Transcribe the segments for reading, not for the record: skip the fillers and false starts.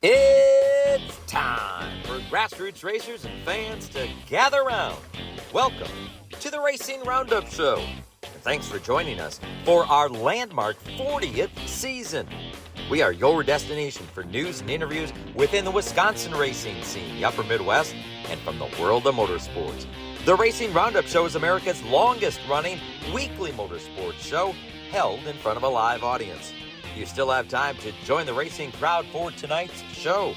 It's time for grassroots racers and fans to gather around. Welcome to the Racing Roundup Show. And thanks for joining us for our landmark 40th season. We are your destination for news and interviews within the Wisconsin racing scene, the upper Midwest, and from the world of motorsports. The Racing Roundup Show is America's longest running weekly motorsports show held in front of a live audience. You still have time to join the racing crowd for tonight's show.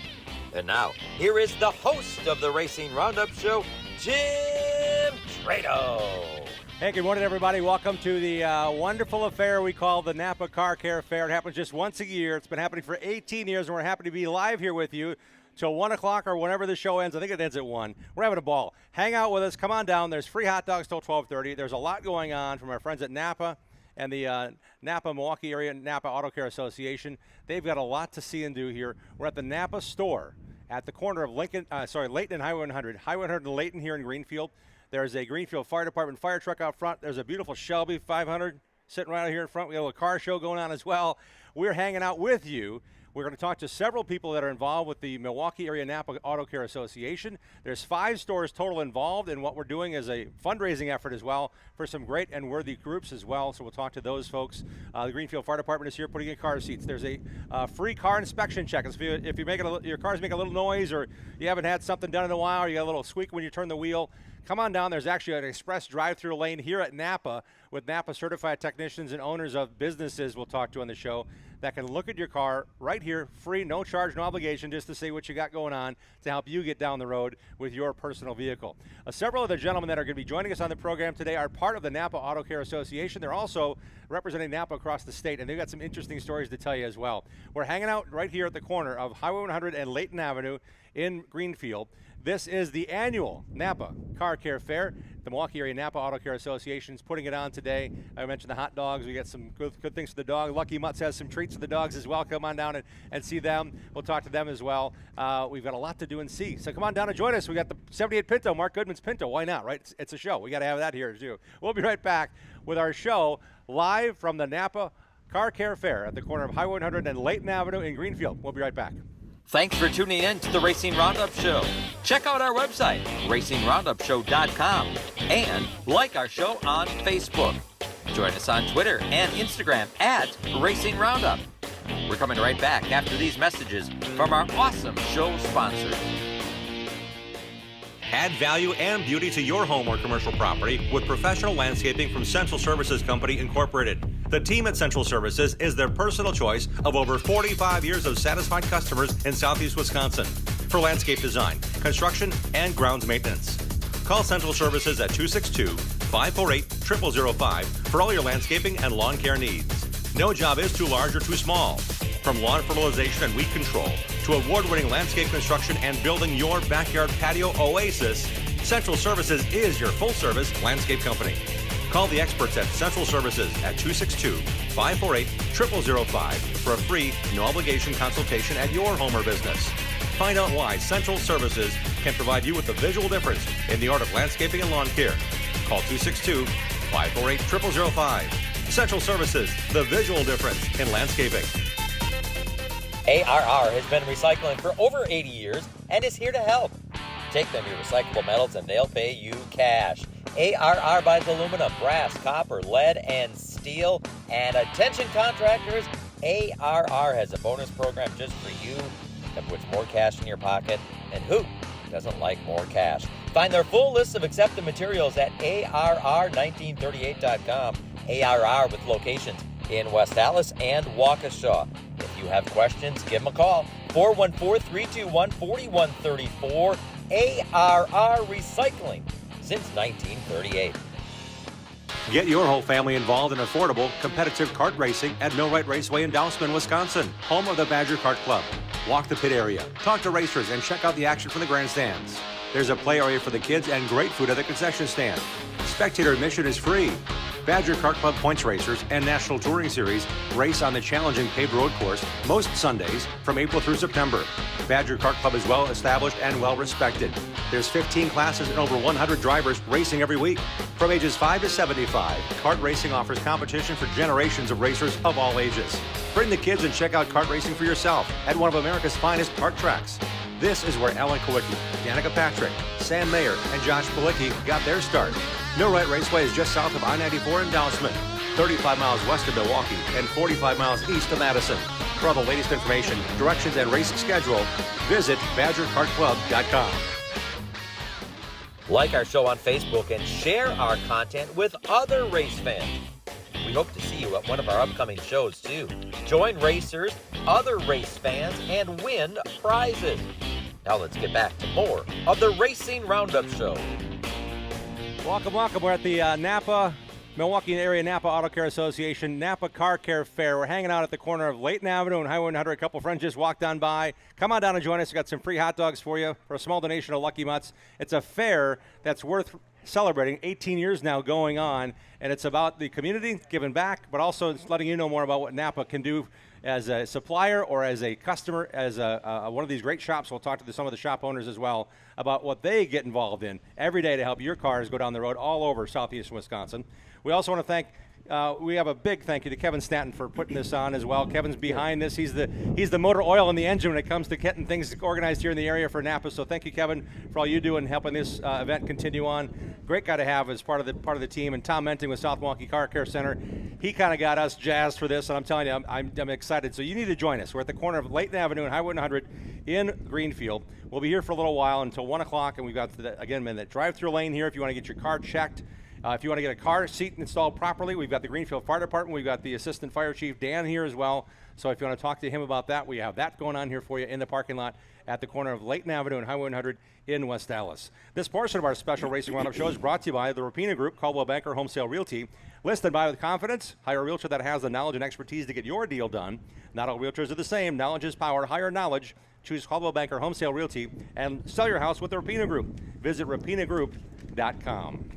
And now, here is the host of the Racing Roundup Show, Jim Trado. Hey, good morning, everybody. Welcome to the wonderful affair we call the Napa Car Care Fair. It happens just once a year. It's been happening for 18 years, and we're happy to be live here with you till 1 o'clock or whenever the show ends. I think it ends at 1. We're having a ball. Hang out with us. Come on down. There's free hot dogs till 12:30. There's a lot going on from our friends at Napa and the Napa Milwaukee area Napa Auto Care Association. They've got a lot to see and do here. We're at the Napa store at the corner of Layton and Highway 100. Highway 100 and Layton here in Greenfield. There's a Greenfield Fire Department fire truck out front. There's a beautiful Shelby 500 sitting right out here in front. We have a car show going on as well. We're hanging out with you. We're going to talk to several people that are involved with the Milwaukee Area Napa Auto Care Association. There's 5 stores total involved, and what we're doing is a fundraising effort as well for some great and worthy groups as well. So we'll talk to those folks. The Greenfield Fire Department is here putting in car seats. There's a free car inspection check. If you your cars make a little noise, or you haven't had something done in a while, or you got a little squeak when you turn the wheel, come on down. There's actually an express drive-through lane here at Napa with Napa certified technicians and owners of businesses we'll talk to on the show that can look at your car right here, free, no charge, no obligation, just to see what you got going on to help you get down the road with your personal vehicle. Several of the gentlemen that are going to be joining us on the program today are part of the Napa Auto Care Association. They're also representing Napa across the state, and they've got some interesting stories to tell you as well. We're hanging out right here at the corner of Highway 100 and Layton Avenue in Greenfield. This is the annual Napa Car Care Fair. The Milwaukee Area Napa Auto Care Association is putting it on today. I mentioned the hot dogs. We got some good things for the dog. Lucky Mutts has some treats for the dogs as well. Come on down and see them. We'll talk to them as well. We've got a lot to do and see. So come on down and join us. We got the 78 Pinto, Mark Goodman's Pinto. Why not, right? It's a show. We got to have that here too. We'll be right back with our show live from the Napa Car Care Fair at the corner of Highway 100 and Layton Avenue in Greenfield. We'll be right back. Thanks for tuning in to the Racing Roundup Show. Check out our website, racingroundupshow.com, and like our show on Facebook. Join us on Twitter and Instagram at Racing Roundup. We're coming right back after these messages from our awesome show sponsors. Add value and beauty to your home or commercial property with professional landscaping from Central Services Company, Incorporated. The team at Central Services is their personal choice of over 45 years of satisfied customers in Southeast Wisconsin for landscape design, construction, and grounds maintenance. Call Central Services at 262-548-0005 for all your landscaping and lawn care needs. No job is too large or too small. From lawn fertilization and weed control to award-winning landscape construction and building your backyard patio oasis, Central Services is your full-service landscape company. Call the experts at Central Services at 262-548-0005 for a free, no-obligation consultation at your home or business. Find out why Central Services can provide you with the visual difference in the art of landscaping and lawn care. Call 262-548-0005. Central Services, the visual difference in landscaping. ARR has been recycling for over 80 years and is here to help. Take them your recyclable metals and they'll pay you cash. ARR buys aluminum, brass, copper, lead, and steel. And attention contractors, ARR has a bonus program just for you that puts more cash in your pocket. And who doesn't like more cash? Find their full list of accepted materials at ARR1938.com. ARR with locations in West Allis and Waukesha. If you have questions, give them a call. 414-321-4134. ARR Recycling since 1938. Get your whole family involved in affordable, competitive kart racing at Millwright Raceway in Dousman, Wisconsin, home of the Badger Kart Club. Walk the pit area, talk to racers, and check out the action from the grandstands. There's a play area for the kids and great food at the concession stand. Spectator admission is free. Badger Kart Club points racers and National Touring Series race on the challenging paved road course most Sundays from April through September. Badger Kart Club is well established and well respected. There's 15 classes and over 100 drivers racing every week. From ages 5 to 75, kart racing offers competition for generations of racers of all ages. Bring the kids and check out kart racing for yourself at one of America's finest kart tracks. This is where Alan Kowicki, Danica Patrick, Sam Mayer, and Josh Palicki got their start. Millwright Raceway is just south of I-94 in Dousman, 35 miles west of Milwaukee, and 45 miles east of Madison. For all the latest information, directions, and race schedule, visit BadgerKartClub.com. Like our show on Facebook and share our content with other race fans. We hope to see you at one of our upcoming shows, too. Join racers, other race fans, and win prizes. Now let's get back to more of the Racing Roundup Show. Welcome. We're at the Napa, Milwaukee Area Napa Auto Care Association Napa Car Care Fair. We're hanging out at the corner of Layton Avenue and Highway 100. A couple friends just walked on by. Come on down and join us. We've got some free hot dogs for you for a small donation of Lucky Mutts. It's a fair that's worth celebrating. 18 years now going on, and it's about the community giving back, but also it's letting you know more about what Napa can do as a supplier or as a customer, as one of these great shops. We'll talk to some of the shop owners as well about what they get involved in every day to help your cars go down the road all over southeastern Wisconsin. We also want to thank, we have a big thank you to Kevin Stanton for putting this on as well. Kevin's behind this. He's the motor oil in the engine when it comes to getting things organized here in the area for Napa. So thank you, Kevin, for all you do in helping this event continue on. Great guy to have as part of the team. And Tom Menting with South Milwaukee Car Care Center, he kind of got us jazzed for this, and I'm telling you, I'm excited. So you need to join us. We're at the corner of Layton Avenue and Highway 100 in Greenfield. We'll be here for a little while until 1 o'clock, and we've got, again, in that drive-through lane here if you want to get your car checked. If you want to get a car seat installed properly, we've got the Greenfield Fire Department. We've got the Assistant Fire Chief, Dan, here as well. So if you want to talk to him about that, we have that going on here for you in the parking lot at the corner of Layton Avenue and Highway 100 in West Dallas. This portion of our special Racing Roundup show is brought to you by the Rapina Group, Caldwell Banker Home Sale Realty. List and buy with confidence. Hire a realtor that has the knowledge and expertise to get your deal done. Not all realtors are the same. Knowledge is power. Hire knowledge. Choose Caldwell Banker Home Sale Realty and sell your house with the Rapina Group. Visit rapinagroup.com.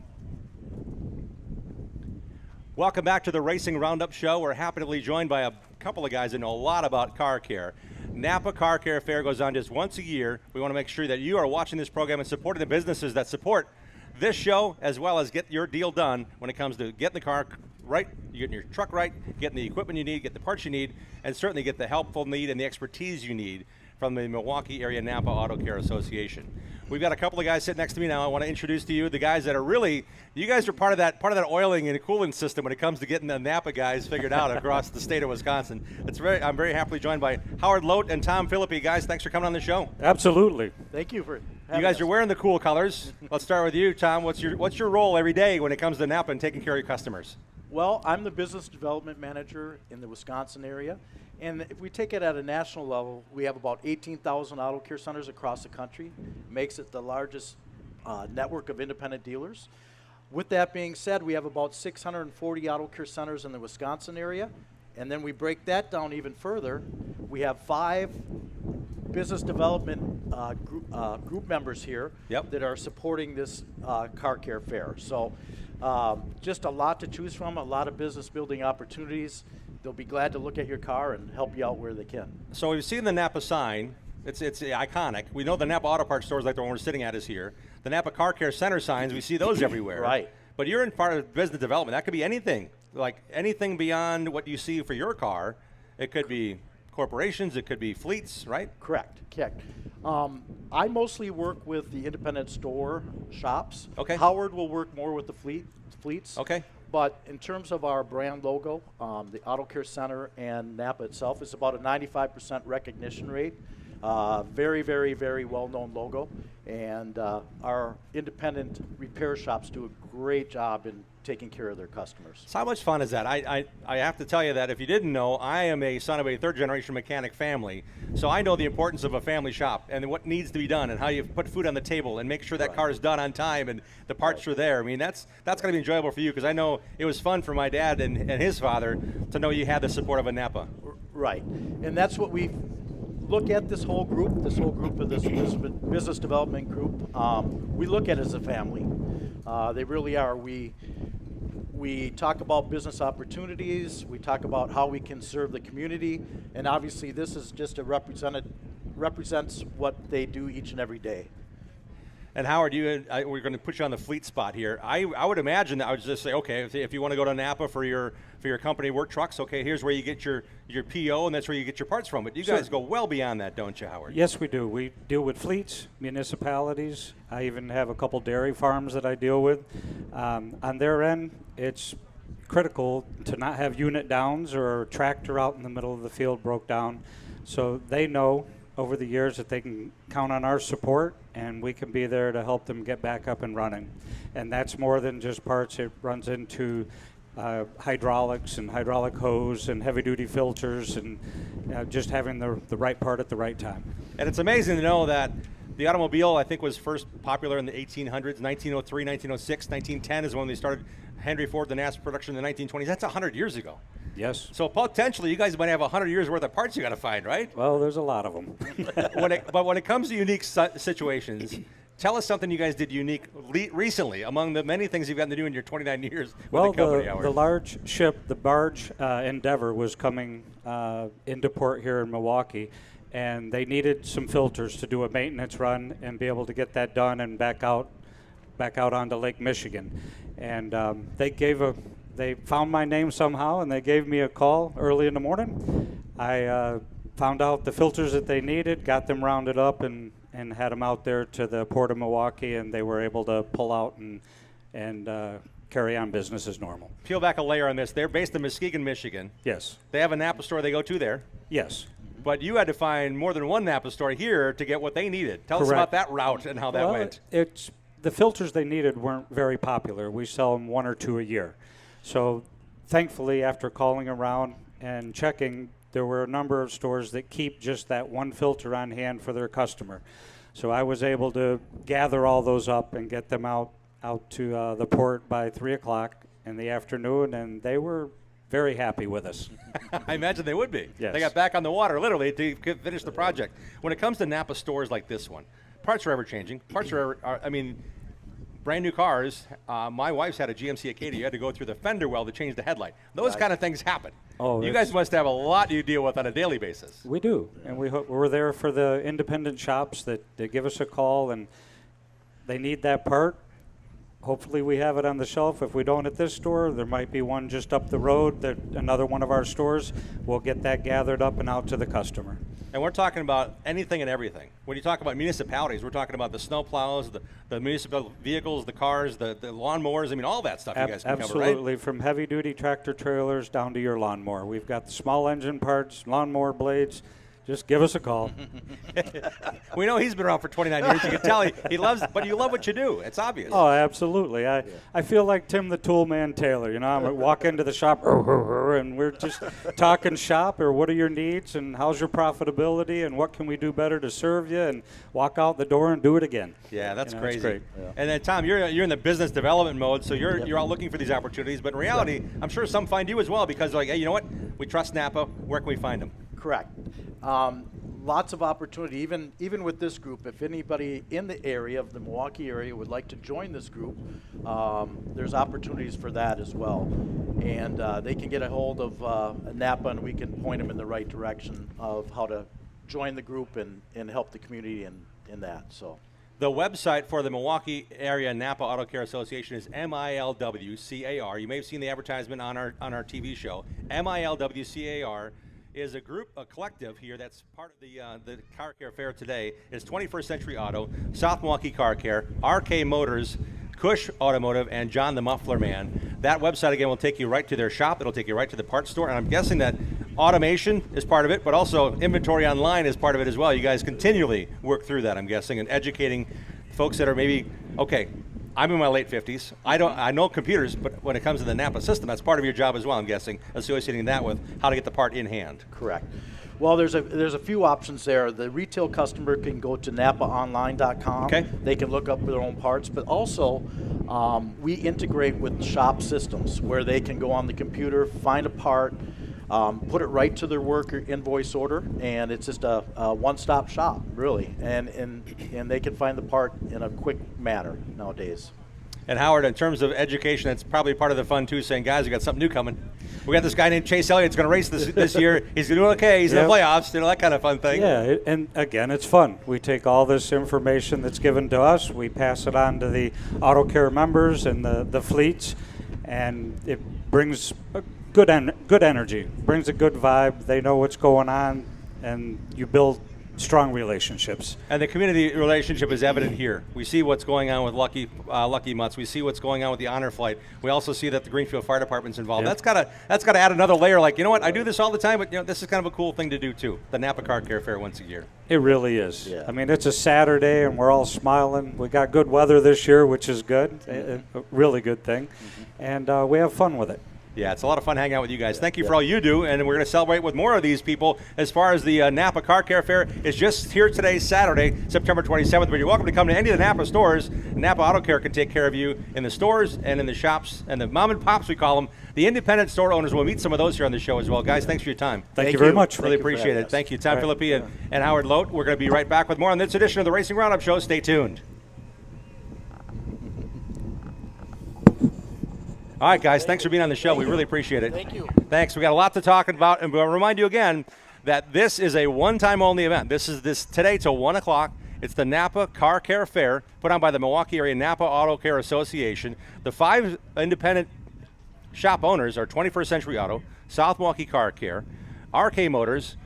Welcome back to the Racing Roundup Show. We're happily joined by a couple of guys that know a lot about car care. Napa Car Care Fair goes on just once a year. We want to make sure that you are watching this program and supporting the businesses that support this show, as well as get your deal done when it comes to getting the car right, getting your truck right, getting the equipment you need, get the parts you need, and certainly get the helpful need and the expertise you need from the Milwaukee Area Napa Auto Care Association. We've got a couple of guys sitting next to me now. I want to introduce to you the guys that are really, you guys are part of that oiling and cooling system when it comes to getting the Napa guys figured out across the state of Wisconsin. I'm very happily joined by Howard Lote and Tom Philippi. Guys, thanks for coming on the show. Absolutely. Thank you for having You guys us. are wearing the cool colors. Let's start with you, Tom. What's your role every day when it comes to Napa and taking care of your customers? Well, I'm the business development manager in the Wisconsin area. And if we take it at a national level, we have about 18,000 auto care centers across the country. Makes it the largest network of independent dealers. With that being said, we have about 640 auto care centers in the Wisconsin area. And then we break that down even further. We have 5 business development group members here that are supporting this car care fair. So just a lot to choose from, a lot of business building opportunities. They'll be glad to look at your car and help you out where they can. So we've seen the Napa sign. It's iconic. We know the Napa Auto Parts stores like the one we're sitting at is here. The Napa Car Care Center signs, we see those everywhere. Right. But you're in part of business development. That could be anything, like anything beyond what you see for your car. It could be corporations. It could be fleets, right? Correct. I mostly work with the independent store shops. Okay. Howard will work more with the fleets. Okay. But in terms of our brand logo, the Auto Care Center and Napa itself is about a 95% recognition rate. Very, very, very well-known logo. And our independent repair shops do a great job in taking care of their customers. So how much fun is that? I have to tell you that if you didn't know, I am a son of a third-generation mechanic family, so I know the importance of a family shop and what needs to be done and how you put food on the table and make sure that car is done on time and the parts are there. I mean, that's going to be enjoyable for you because I know it was fun for my dad and his father to know you had the support of a Napa. Right, and that's what we look at this whole group of this business development group. We look at it as a family. They really are. We talk about business opportunities. We talk about how we can serve the community, and obviously this is just represents what they do each and every day. And Howard, we're going to put you on the fleet spot here. I would imagine that I would just say, okay, if you want to go to Napa for your company work trucks, okay, here's where you get your PO, and that's where you get your parts from. But you guys go well beyond that, don't you, Howard? Yes, we do. We deal with fleets, municipalities. I even have a couple dairy farms that I deal with. On their end, it's critical to not have unit downs or a tractor out in the middle of the field broke down. So they know over the years that they can count on our support, and we can be there to help them get back up and running. And that's more than just parts. It runs into hydraulics and hydraulic hose and heavy-duty filters and just having the right part at the right time. And it's amazing to know that the automobile, I think, was first popular in the 1800s, 1903, 1906, 1910 is when they started Henry Ford, the NASP production in the 1920s. That's 100 years ago. Yes. So potentially, you guys might have 100 years worth of parts you got to find, right? Well, there's a lot of them. But when it comes to unique situations, tell us something you guys did unique recently among the many things you've gotten to do in your 29 years with the company, Howard. The large ship, the barge Endeavor, was coming into port here in Milwaukee, and they needed some filters to do a maintenance run and be able to get that done and back out onto Lake Michigan. And they found my name somehow, and they gave me a call early in the morning. I found out the filters that they needed, got them rounded up, and had them out there to the Port of Milwaukee, and they were able to pull out and carry on business as normal. Peel back a layer on this. They're based in Muskegon, Michigan. Yes. They have a Napa store they go to there. Yes. But you had to find more than one Napa store here to get what they needed. Tell us Correct. about that route and how that went. The filters they needed weren't very popular. We sell them 1 or 2 a year. So thankfully, after calling around and checking, there were a number of stores that keep just that one filter on hand for their customer. So I was able to gather all those up and get them out to the port by 3 o'clock in the afternoon, and they were very happy with us. I imagine they would be. Yes. They got back on the water, literally, to finish the project. When it comes to Napa stores like this one, parts are ever changing. Parts are brand new cars. My wife's had a GMC Acadia. You had to go through the fender well to change the headlight. Those kind of things happen. Oh, you guys must have a lot you deal with on a daily basis. We do, and we're there for the independent shops that give us a call, and they need that part. Hopefully we have it on the shelf. If we don't at this store, there might be one just up the road, that another one of our stores. We'll get that gathered up and out to the customer. And we're talking about anything and everything. When you talk about municipalities, we're talking about the snow plows, the municipal vehicles, the cars, the lawnmowers. I mean, all that stuff you guys can cover, right? Absolutely, from heavy-duty tractor trailers down to your lawnmower. We've got the small engine parts, lawnmower blades. Just give us a call. We know he's been around for 29 years. You can tell he loves, but you love what you do. It's obvious. Oh, absolutely. I feel like Tim the Toolman Taylor. You know, I walk into the shop and we're just talking shop, or what are your needs and how's your profitability and what can we do better to serve you, and walk out the door and do it again. Yeah, that's crazy. It's great. Yeah. And then Tom, you're in the business development mode, so you're out looking for these opportunities. But in reality, I'm sure some find you as well because they're like, hey, you know what? We trust Napa. Where can we find them? Correct. Lots of opportunity, even with this group. If anybody in the area of the Milwaukee area would like to join this group, there's opportunities for that as well. And they can get a hold of Napa, and we can point them in the right direction of how to join the group and help the community in that. So. The website for the Milwaukee Area Napa Auto Care Association is MILWCAR. You may have seen the advertisement on our TV show. MILWCAR is a group, a collective here that's part of the car care fair today. It's 21st Century Auto, South Milwaukee Car Care, RK Motors, Cush Automotive, and John the Muffler Man. That website, again, will take you right to their shop. It'll take you right to the parts store. And I'm guessing that automation is part of it, but also inventory online is part of it as well. You guys continually work through that, I'm guessing, and educating folks that are maybe, okay, I'm in my late 50s. I know computers, but when it comes to the Napa system, that's part of your job as well, I'm guessing, associating that with how to get the part in hand. Correct. Well, there's a few options there. The retail customer can go to napaonline.com. Okay. They can look up their own parts, but also we integrate with shop systems where they can go on the computer, find a part, put it right to their work invoice order, and it's just a one-stop shop, really. And they can find the part in a quick manner nowadays. And Howard, in terms of education, that's probably part of the fun too, saying, guys, we got something new coming. We got this guy named Chase Elliott's going to race this year. He's doing okay. He's in the playoffs. That kind of fun thing. Yeah, and again, it's fun. We take all this information that's given to us, we pass it on to the Auto Care members and the fleets, and it brings a good energy, brings a good vibe. They know what's going on, and you build strong relationships. And the community relationship is evident here. We see what's going on with Lucky Mutts. We see what's going on with the Honor Flight. We also see that the Greenfield Fire Department's involved. Yep. That's got to add another layer. Like, you know what? I do this all the time, but this is kind of a cool thing to do too. The Napa Car Care Fair once a year. It really is. Yeah. I mean, it's a Saturday, and we're all smiling. We got good weather this year, which is good, a really good thing, and we have fun with it. Yeah, it's a lot of fun hanging out with you guys. Thank you for all you do, and we're going to celebrate with more of these people as far as the Napa Car Care Fair is just here today, Saturday, September 27th. But you're welcome to come to any of the Napa stores. Napa Auto Care can take care of you in the stores and in the shops, and the mom and pops, we call them. The independent store owners, will meet some of those here on the show as well. Guys, thanks for your time. Thank you very much. Really appreciate it. Thank you, Tom Philippi and Howard Lote. We're going to be right back with more on this edition of the Racing Roundup Show. Stay tuned. All right, guys, thanks for being on the show. We really appreciate it. Thank you. Thanks. We got a lot to talk about, and we'll remind you again that this is a one-time only event. This is today till 1 o'clock. It's the Napa Car Care Fair, put on by the Milwaukee Area Napa Auto Care Association. The 5 independent shop owners are 21st Century Auto, South Milwaukee Car Care, RK Motors,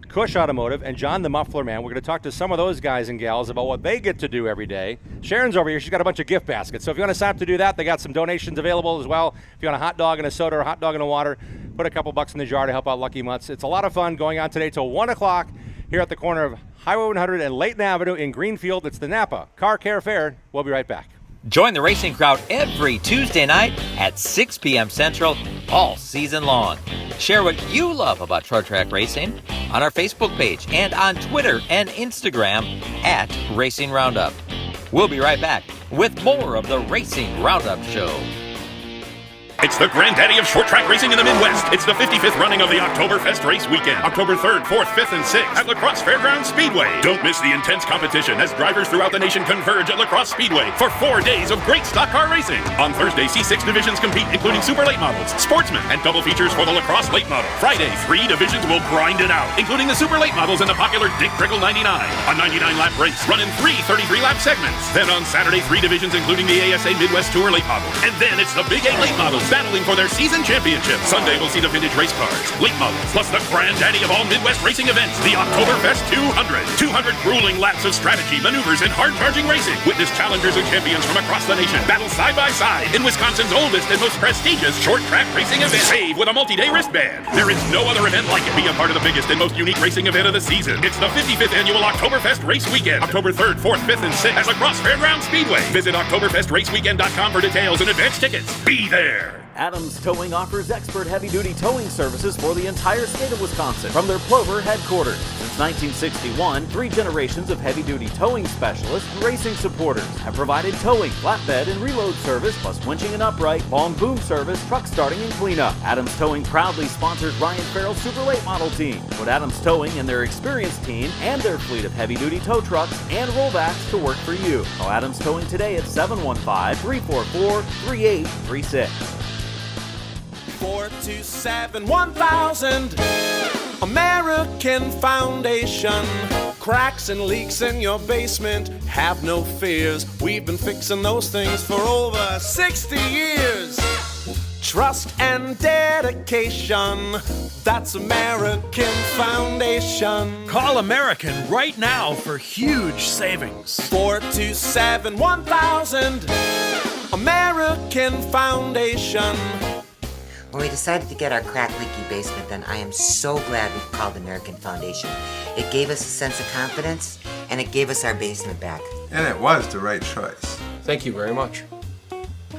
Cush Automotive, and John the Muffler Man. We're going to talk to some of those guys and gals about what they get to do every day. Sharon's over here. She's got a bunch of gift baskets. So if you want to sign up to do that, they got some donations available as well. If you want a hot dog and a soda or a hot dog and a water, put a couple bucks in the jar to help out Lucky Mutts. It's a lot of fun going on today till 1 o'clock here at the corner of Highway 100 and Layton Avenue in Greenfield. It's the Napa Car Care Fair. We'll be right back. Join the racing crowd every Tuesday night at 6 p.m. Central all season long. Share what you love about short track racing on our Facebook page and on Twitter and Instagram at Racing Roundup. We'll be right back with more of the Racing Roundup Show. It's the granddaddy of short track racing in the Midwest. It's the 55th running of the Oktoberfest race weekend. October 3rd, 4th, 5th, and 6th at La Crosse Fairgrounds Speedway. Don't miss the intense competition as drivers throughout the nation converge at La Crosse Speedway for 4 days of great stock car racing. On Thursday, C6 divisions compete, including super late models, sportsmen, and double features for the La Crosse late model. Friday, 3 divisions will grind it out, including the super late models and the popular Dick Prickle 99. A 99-lap race run in 3 33-lap segments. Then on Saturday, 3 divisions, including the ASA Midwest Tour late models. And then it's the Big 8 late models battling for their season championship. Sunday we'll see the vintage race cars, late models, plus the granddaddy of all Midwest racing events, the Oktoberfest 200. 200 grueling laps of strategy, maneuvers, and hard-charging racing. Witness challengers and champions from across the nation battle side by side in Wisconsin's oldest and most prestigious short track racing event. Save with a multi-day wristband. There is no other event like it. Be a part of the biggest and most unique racing event of the season. It's the 55th annual Oktoberfest race weekend, October 3rd, 4th, 5th, and 6th at La Crosse Fairgrounds Speedway. Visit Oktoberfestraceweekend.com for details and advance tickets. Be there. Adams Towing offers expert heavy-duty towing services for the entire state of Wisconsin from their Plover headquarters. Since 1961, 3 generations of heavy-duty towing specialists and racing supporters have provided towing, flatbed, and reload service, plus winching and upright, long boom service, truck starting, and cleanup. Adams Towing proudly sponsors Ryan Farrell's Super Late Model team. Put Adams Towing and their experienced team and their fleet of heavy-duty tow trucks and rollbacks to work for you. Call Adams Towing today at 715-344-3836. 427-1000 American Foundation. Cracks and leaks in your basement, have no fears. We've been fixing those things for over 60 years. Trust and dedication, that's American Foundation. Call American right now for huge savings. 427-1000 American Foundation. When we decided to get our crack leaky basement done, I am so glad we called American Foundation. It gave us a sense of confidence, and it gave us our basement back. And it was the right choice. Thank you very much.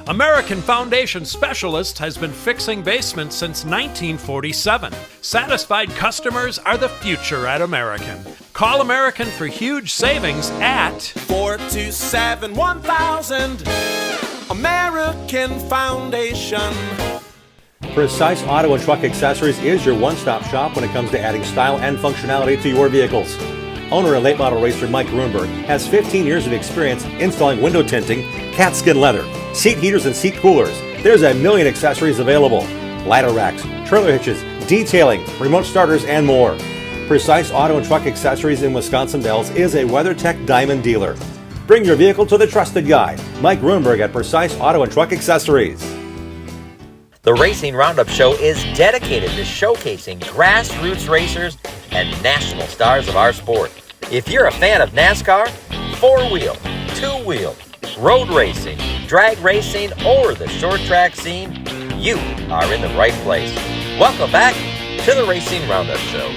American Foundation Specialist has been fixing basements since 1947. Satisfied customers are the future at American. Call American for huge savings at 427-1000 American Foundation. Precise Auto and Truck Accessories is your one-stop shop when it comes to adding style and functionality to your vehicles. Owner and late model racer Mike Grunberg has 15 years of experience installing window tinting, cat skin leather, seat heaters, and seat coolers. There's a million accessories available. ladder racks, trailer hitches, detailing, remote starters, and more. Precise Auto and Truck Accessories in Wisconsin Dells is a WeatherTech Diamond dealer. Bring your vehicle to the trusted guy, Mike Grunberg at Precise Auto and Truck Accessories. The Racing Roundup Show is dedicated to showcasing grassroots racers and national stars of our sport. If you're a fan of NASCAR, four-wheel, two-wheel, road racing, drag racing, or the short track scene, you are in the right place. Welcome back to the Racing Roundup Show.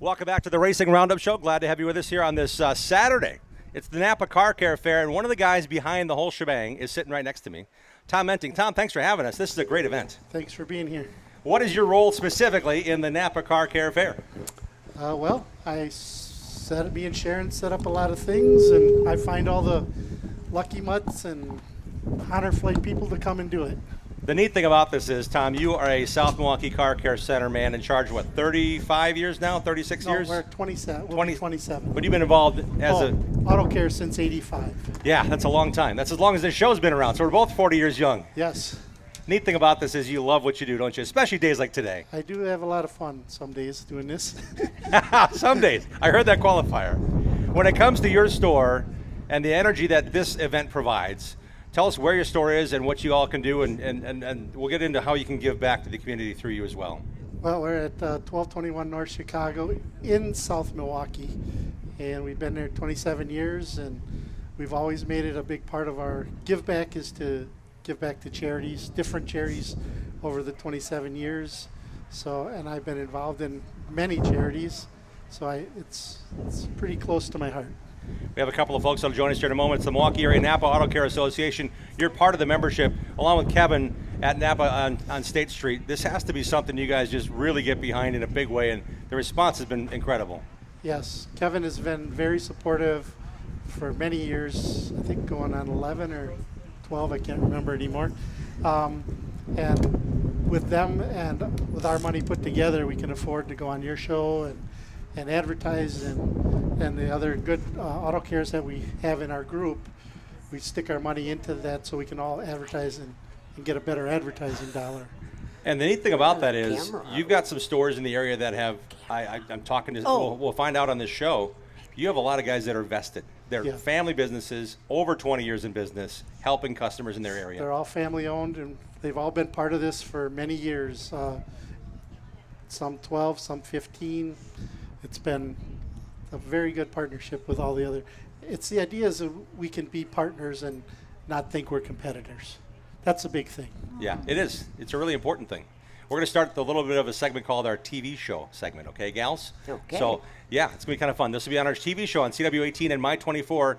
Welcome back to the Racing Roundup Show. Glad to have you with us here on this Saturday. It's the Napa Car Care Fair, and one of the guys behind the whole shebang is sitting right next to me, Tom Menting. Tom, thanks for having us. This is a great event. Thanks for being here. What is your role specifically in the Napa Car Care Fair? Well, me and Sharon set up a lot of things, and I find all the lucky mutts and honor flight people to come and do it. The neat thing about this is, Tom, you are a South Milwaukee Car Care Center man in charge of, what, 35 years now, 36 years? No, we're 27. We'll be 27. But you've been involved as Auto Care since 85. Yeah, that's a long time. That's as long as this show's been around, so we're both 40 years young. Yes. Neat thing about this is you love what you do, don't you? Especially days like today. I do have a lot of fun some days doing this. Some days. I heard that qualifier. When it comes to your store and the energy that this event provides, tell us where your store is and what you all can do, and we'll get into how you can give back to the community through you as well. Well, we're at 1221 North Chicago in South Milwaukee, and we've been there 27 years, and we've always made it a big part of our give back is to give back to charities, different charities over the 27 years. So, and I've been involved in many charities, so it's pretty close to my heart. We have a couple of folks that'll join us here in a moment. It's the Milwaukee Area Napa Auto Care Association. You're part of the membership, along with Kevin at Napa on State Street. This has to be something you guys just really get behind in a big way, and the response has been incredible. Yes, Kevin has been very supportive for many years, I think going on 11 or 12, I can't remember anymore. And with them and with our money put together, we can afford to go on your show and advertise, and the other good auto cares that we have in our group. We stick our money into that so we can all advertise and get a better advertising dollar. And the neat thing about that is you've got some stores in the area that have, I'm talking to, we'll find out on this show, you have a lot of guys that are vested. They're family businesses, over 20 years in business, helping customers in their area. They're all family owned, and they've all been part of this for many years. Some 12, some 15. It's been a very good partnership with all the other. It's the idea is that we can be partners and not think we're competitors. That's a big thing. Yeah, it is. It's a really important thing. We're going to start a little bit of a segment called our TV show segment, okay, gals? Okay. So, yeah, it's going to be kind of fun. This will be on our TV show on CW18 and My24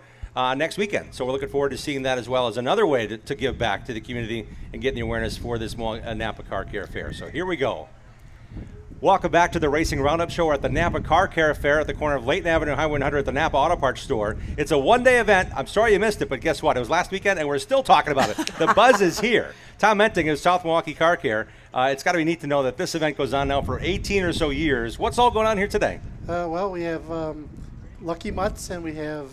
next weekend. So we're looking forward to seeing that as well as another way to give back to the community and getting the awareness for this Napa Car Care Fair. So here we go. Welcome back to the Racing Roundup Show. We're at the Napa Car Care Fair at the corner of Layton Avenue and Highway 100 at the Napa Auto Parts Store. It's a one-day event. I'm sorry you missed it, but guess what? It was last weekend, and we're still talking about it. The buzz is here. Tom Menting is South Milwaukee Car Care. It's got to be neat to know that this event goes on now for 18 or so years. What's all going on here today? Well, we have Lucky Mutts, and we have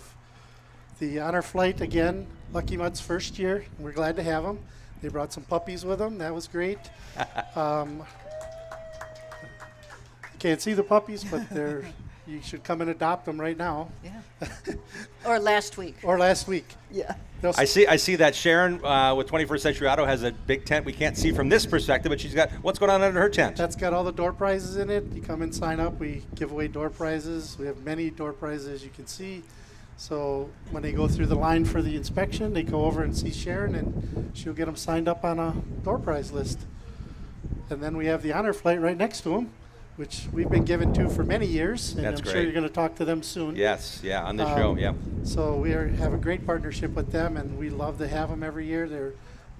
the Honor Flight again. Lucky Mutts first year. We're glad to have them. They brought some puppies with them. That was great. Can't see the puppies, but you should come and adopt them right now. Yeah. Or last week. Or last week. Yeah. I see that Sharon with 21st Century Auto has a big tent we can't see from this perspective, but she's got, what's going on under her tent? That's got all the door prizes in it. You come and sign up. We give away door prizes. We have many door prizes, as you can see. So when they go through the line for the inspection, they go over and see Sharon, and she'll get them signed up on a door prize list. And then we have the Honor Flight right next to them, which we've been given to for many years, and That's I'm great. sure you're going to talk to them soon. Yes, yeah, on this show, yeah. So we have a great partnership with them, and we love to have them every year.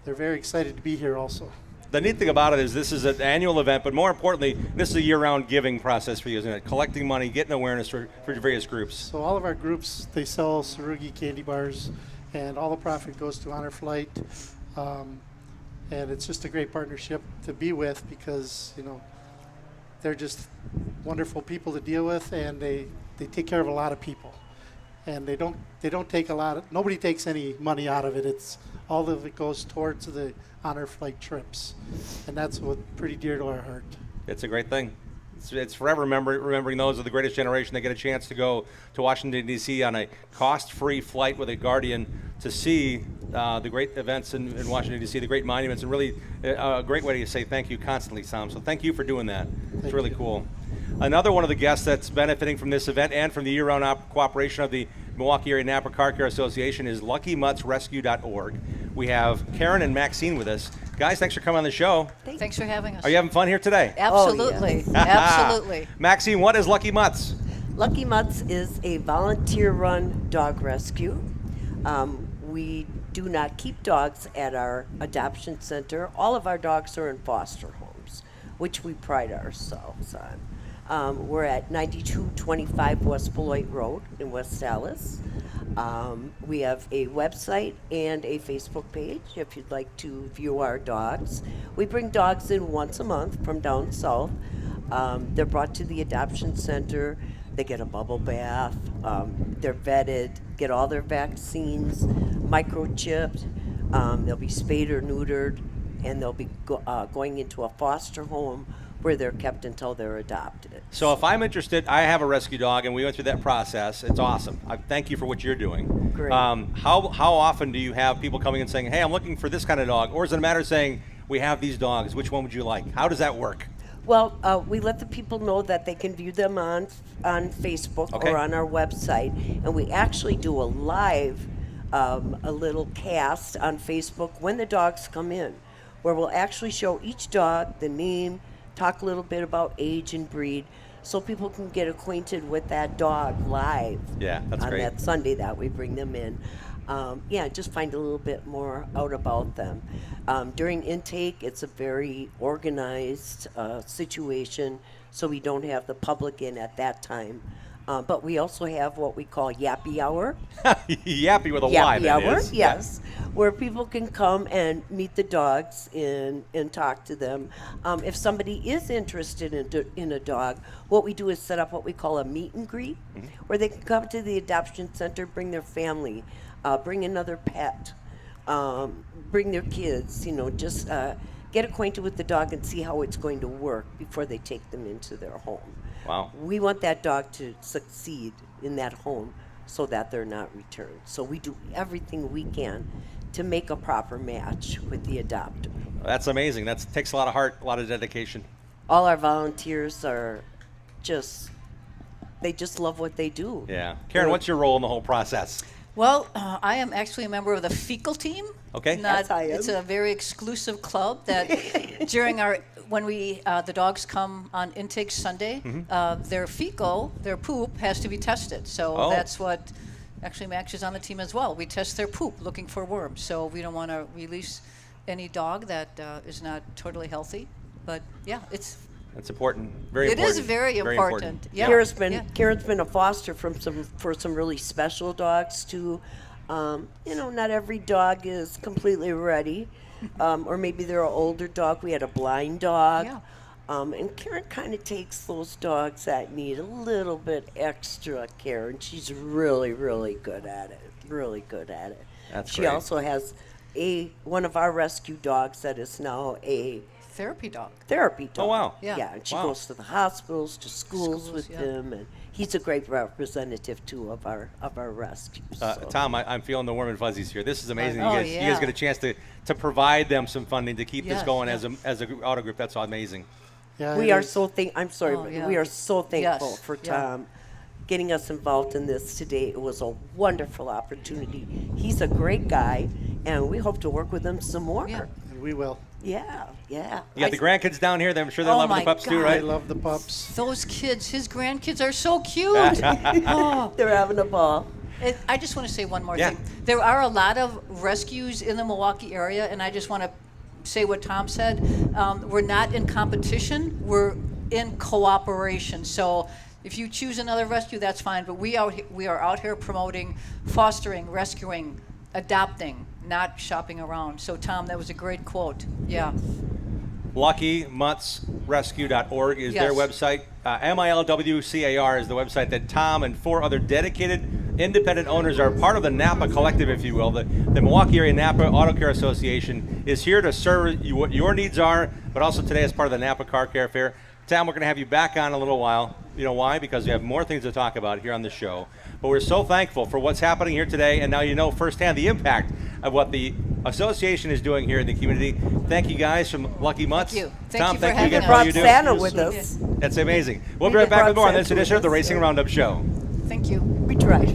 They're very excited to be here also. The neat thing about it is this is an annual event, but more importantly, this is a year-round giving process for you, isn't it? Collecting money, getting awareness for various groups. So all of our groups, they sell Sarugi candy bars, and all the profit goes to Honor Flight. And it's just a great partnership to be with because, they're just wonderful people to deal with, and they take care of a lot of people. And they don't take nobody takes any money out of it. It's all of it goes towards the honor flight trips. And that's what pretty dear to our heart. It's a great thing. It's forever remembering those of the greatest generation that get a chance to go to Washington, D.C. on a cost-free flight with a Guardian to see the great events in Washington, D.C., the great monuments, and really a great way to say thank you constantly, Tom. So thank you for doing that. It's really cool. Another one of the guests that's benefiting from this event and from the year-round cooperation of the Milwaukee Area Napa Car Care Association is LuckyMuttsRescue.org. We have Karen and Maxine with us. Guys, thanks for coming on the show. Thanks for having us. Are you having fun here today? Absolutely. Oh, yes. Absolutely. Maxine, what is Lucky Mutts? Lucky Mutts is a volunteer-run dog rescue. We do not keep dogs at our adoption center. All of our dogs are in foster homes, which we pride ourselves on. We're at 9225 West Beloit Road in West Dallas. We have a website and a Facebook page if you'd like to view our dogs. We bring dogs in once a month from down south. They're brought to the adoption center. They get a bubble bath. They're vetted, get all their vaccines, microchipped. They'll be spayed or neutered, and they'll be going into a foster home where they're kept until they're adopted. So if I'm interested, I have a rescue dog, and we went through that process. It's awesome. I thank you for what you're doing. Great. How often do you have people coming and saying, hey, I'm looking for this kind of dog? Or is it a matter of saying, we have these dogs, which one would you like? How does that work? Well, we let the people know that they can view them on Facebook or on our website, and we actually do a live, a little cast on Facebook when the dogs come in, where we'll actually show each dog, the name, talk a little bit about age and breed, so people can get acquainted with that dog live. Yeah, that's on great. that Sunday that we bring them in. Just find a little bit more out about them. During intake, it's a very organized situation, so we don't have the public in at that time. But we also have what we call Yappy Hour. Yappy with a Y, Yappy that Hour, is. yes, where people can come and meet the dogs and talk to them. If somebody is interested in a dog, what we do is set up what we call a meet and greet, where they can come to the adoption center, bring their family, bring another pet, bring their kids, just get acquainted with the dog and see how it's going to work before they take them into their home. Wow. We want that dog to succeed in that home so that they're not returned. So we do everything we can to make a proper match with the adopter. That's amazing. That takes a lot of heart, a lot of dedication. All our volunteers are they just love what they do. Yeah. Karen, what's your role in the whole process? Well, I am actually a member of the fecal team. Okay. Yes, I am. It's a very exclusive club that when the dogs come on intake Sunday, their poop has to be tested. So that's what, actually Max is on the team as well. We test their poop looking for worms. So we don't want to release any dog that is not totally healthy. But yeah, That's important. Very important. It is very important. Yeah. Karen's been a foster for some really special dogs too. Not every dog is completely ready, or maybe they're an older dog. We had a blind dog, and Karen kind of takes those dogs that need a little bit extra care, and she's really, really good at it. Really good at it. That's she great. also has one of our rescue dogs that is now a therapy dog. Oh, wow. Yeah, and she goes to the hospitals, to schools with him, and he's a great representative too of our rescues. Tom, I'm feeling the warm and fuzzies here. This is amazing. Oh, you guys get a chance to provide them some funding to keep this going as a auto group. That's amazing. Yeah, we are so we are so thankful Yes. for Tom getting us involved in this today. It was a wonderful opportunity. He's a great guy, and we hope to work with him some more. Yeah. And we will. Yeah. You got the grandkids down here. I'm sure they're loving the pups too, I right? love the pups. Those kids, his grandkids are so cute. They're having a ball. I just want to say one more Yeah. thing. There are a lot of rescues in the Milwaukee area, and I just want to say what Tom said. We're not in competition. We're in cooperation. So if you choose another rescue, that's fine. But we are out here promoting, fostering, rescuing, adopting, not shopping around. So, Tom, that was a great quote. Yeah. LuckyMuttsRescue.org is their Yes. website. MILWCAR is the website that Tom and 4 other dedicated independent owners are part of the Napa Collective, if you will. The Milwaukee Area Napa Auto Care Association is here to serve you what your needs are, but also today as part of the Napa Car Care Fair. Tom, we're going to have you back on a little while. You know why? Because we have more things to talk about here on the show. But we're so thankful for what's happening here today, and now you know firsthand the impact of what the association is doing here in the community. Thank you guys from Lucky Mutts. Thank you. Tom, thank you again for brought all you do. Santa with us. That's amazing. We'll be right back with more on this Santa edition of the with us. Racing Roundup Show. Thank you. We tried.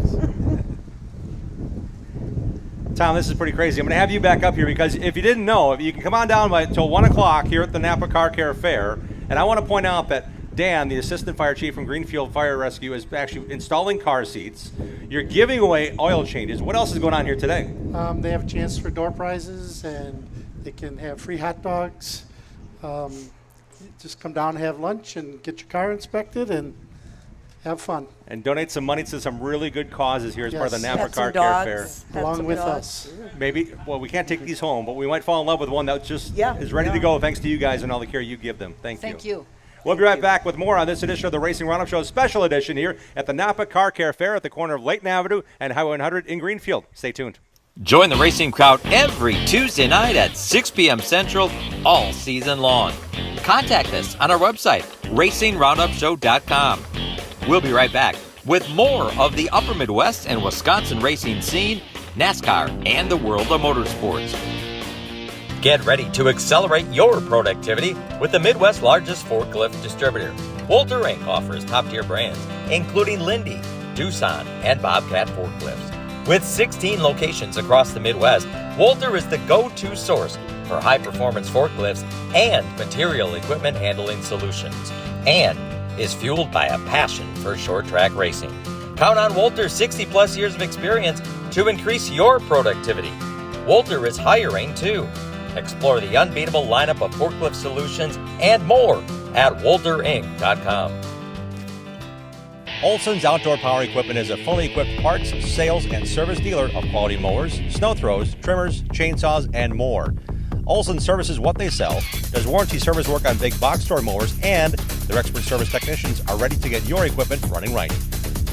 Tom, this is pretty crazy. I'm going to have you back up here because if you didn't know, you can come on down until 1 o'clock here at the Napa Car Care Fair. And I want to point out that Dan, the Assistant Fire Chief from Greenfield Fire Rescue, is actually installing car seats. You're giving away oil changes. What else is going on here today? They have a chance for door prizes, and they can have free hot dogs. Just come down and have lunch and get your car inspected and have fun. And donate some money to some really good causes here as part of the Yes. Napa Pets Car and Care dogs. Fair. Along Pets with and us. dogs. Maybe, well, we can't take these home, but we might fall in love with one that just Yeah. is ready to go thanks to you guys and all the care you give them. Thank you. Thank you. We'll be right back with more on this edition of the Racing Roundup Show, special edition here at the Napa Car Care Fair at the corner of Layton Avenue and Highway 100 in Greenfield. Stay tuned. Join the racing crowd every Tuesday night at 6 p.m. Central all season long. Contact us on our website, racingroundupshow.com. We'll be right back with more of the Upper Midwest and Wisconsin racing scene, NASCAR, and the world of motorsports. Get ready to accelerate your productivity with the Midwest's largest forklift distributor. Walter Inc. offers top-tier brands, including Lindy, Doosan, and Bobcat forklifts. With 16 locations across the Midwest, Walter is the go-to source for high-performance forklifts and material equipment handling solutions, and is fueled by a passion for short-track racing. Count on Walter's 60-plus years of experience to increase your productivity. Walter is hiring, too. Explore the unbeatable lineup of forklift solutions and more at walterinc.com. Olson's Outdoor Power Equipment is a fully equipped parts, sales, and service dealer of quality mowers, snow throws, trimmers, chainsaws, and more. Olson services what they sell, does warranty service work on big box store mowers, and their expert service technicians are ready to get your equipment running right.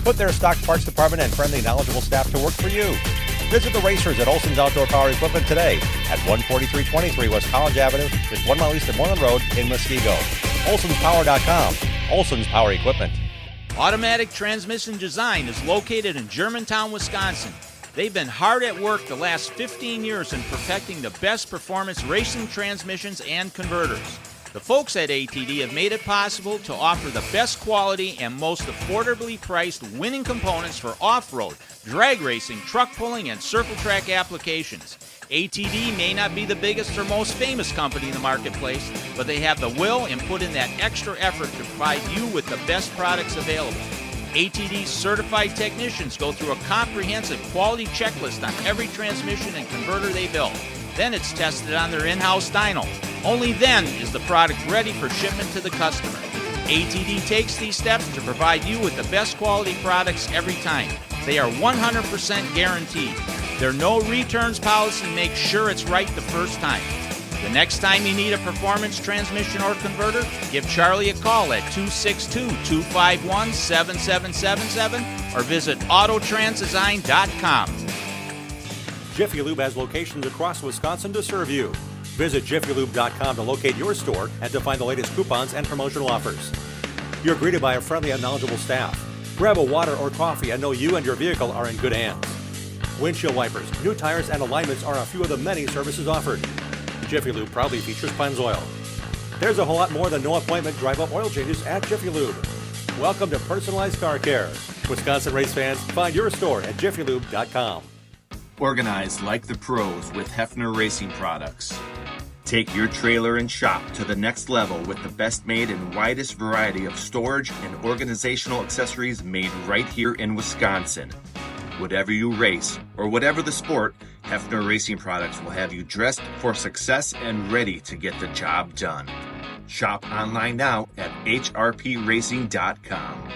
Put their stock parts department and friendly, knowledgeable staff to work for you. Visit the racers at Olson's Outdoor Power Equipment today at 14323 West College Avenue, just 1 mile east of Moreland Road in Muskego. Olson'sPower.com. Olson's Power Equipment. Automatic Transmission Design is located in Germantown, Wisconsin. They've been hard at work the last 15 years in perfecting the best performance racing transmissions and converters. The folks at ATD have made it possible to offer the best quality and most affordably priced winning components for off-road, drag racing, truck pulling, and circle track applications. ATD may not be the biggest or most famous company in the marketplace, but they have the will and put in that extra effort to provide you with the best products available. ATD's certified technicians go through a comprehensive quality checklist on every transmission and converter they build. Then it's tested on their in-house dyno. Only then is the product ready for shipment to the customer. ATD takes these steps to provide you with the best quality products every time. They are 100% guaranteed. Their no returns policy makes sure it's right the first time. The next time you need a performance transmission or converter, give Charlie a call at 262-251-7777 or visit autotransdesign.com. Jiffy Lube has locations across Wisconsin to serve you. Visit jiffylube.com to locate your store and to find the latest coupons and promotional offers. You're greeted by a friendly and knowledgeable staff. Grab a water or coffee and know you and your vehicle are in good hands. Windshield wipers, new tires, and alignments are a few of the many services offered. Jiffy Lube proudly features Pennzoil. There's a whole lot more than no appointment drive-up oil changes at Jiffy Lube. Welcome to personalized car care. Wisconsin race fans, find your store at jiffylube.com. Organize like the pros with Hefner Racing Products. Take your trailer and shop to the next level with the best made and widest variety of storage and organizational accessories made right here in Wisconsin. Whatever you race or whatever the sport, Hefner Racing Products will have you dressed for success and ready to get the job done. Shop online now at hrpracing.com.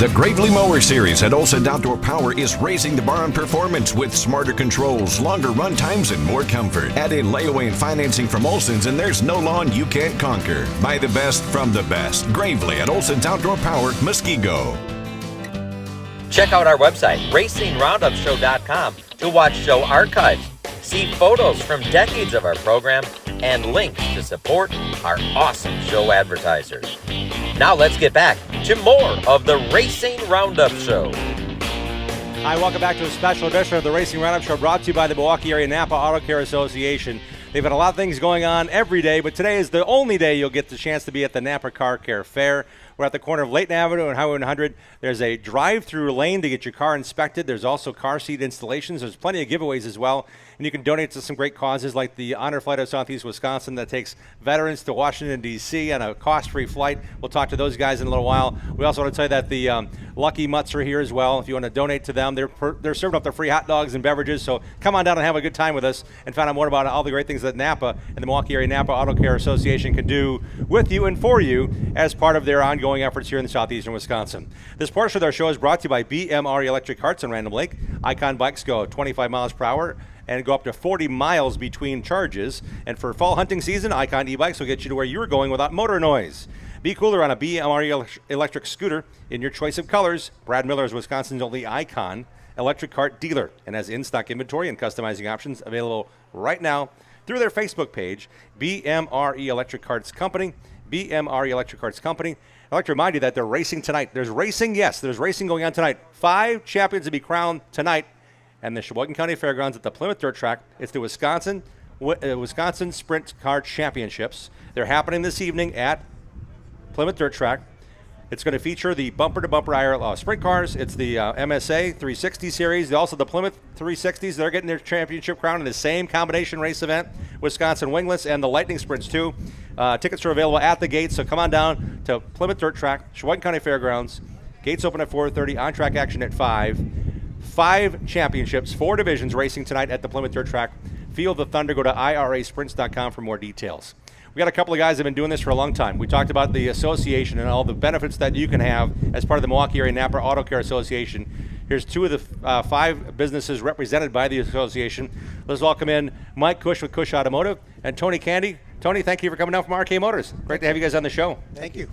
The Gravely Mower Series at Olson Outdoor Power is raising the bar on performance with smarter controls, longer run times, and more comfort. Add in layaway and financing from Olson's, and there's no lawn you can't conquer. Buy the best from the best. Gravely at Olson's Outdoor Power, Muskego. Check out our website, RacingRoundupShow.com, to watch show archives, see photos from decades of our program, and links to support our awesome show advertisers. Now let's get back to more of the Racing Roundup Show. Hi, welcome back to a special edition of the Racing Roundup Show, brought to you by the Milwaukee Area Napa Auto Care Association. They've had a lot of things going on every day, but today is the only day you'll get the chance to be at the Napa Car Care Fair. We're at the corner of Layton Avenue and Highway 100. There's a drive-through lane to get your car inspected. There's also car seat installations. There's plenty of giveaways as well. And you can donate to some great causes like the Honor Flight of Southeast Wisconsin that takes veterans to Washington, D.C. on a cost-free flight. We'll talk to those guys in a little while. We also want to tell you that the Lucky Mutts are here as well. If you want to donate to them, they're serving up the free hot dogs and beverages. So come on down and have a good time with us and find out more about all the great things that Napa and the Milwaukee Area Napa Auto Care Association can do with you and for you as part of their ongoing efforts here in southeastern Wisconsin. This portion of our show is brought to you by BMR Electric Carts in Random Lake. Icon bikes go 25 miles per hour and go up to 40 miles between charges. And for fall hunting season, Icon e-bikes will get you to where you're going without motor noise. Be cooler on a BMR electric scooter in your choice of colors. Brad Miller is Wisconsin's only Icon electric cart dealer and has in-stock inventory and customizing options available right now through their Facebook page, BMRE Electric Carts Company. BMRE Electric Carts Company. I'd like to remind you that they're racing tonight. There's racing, yes, there's racing going on tonight. 5 champions to be crowned tonight and the Sheboygan County Fairgrounds at the Plymouth Dirt Track. It's the Wisconsin Sprint Car Championships. They're happening this evening at Plymouth Dirt Track. It's going to feature the bumper-to-bumper IRL sprint cars. It's the MSA 360 series. Also the Plymouth 360s. They're getting their championship crown in the same combination race event. Wisconsin Winglets and the Lightning Sprints too. Tickets are available at the gate, so come on down to Plymouth Dirt Track, Sheboygan County Fairgrounds. Gates open at 4:30, on-track action at 5. 5 championships, 4 divisions racing tonight at the Plymouth Dirt Track. Feel the thunder. Go to irasprints.com for more details. We got a couple of guys that have been doing this for a long time. We talked about the association and all the benefits that you can have as part of the Milwaukee Area Napa Auto Care Association. Here's 2 of the 5 businesses represented by the association. Let's welcome in Mike Cush with Cush Automotive and Tony Candy. Tony, thank you for coming down from RK Motors. Great to have you guys on the show. Thank you.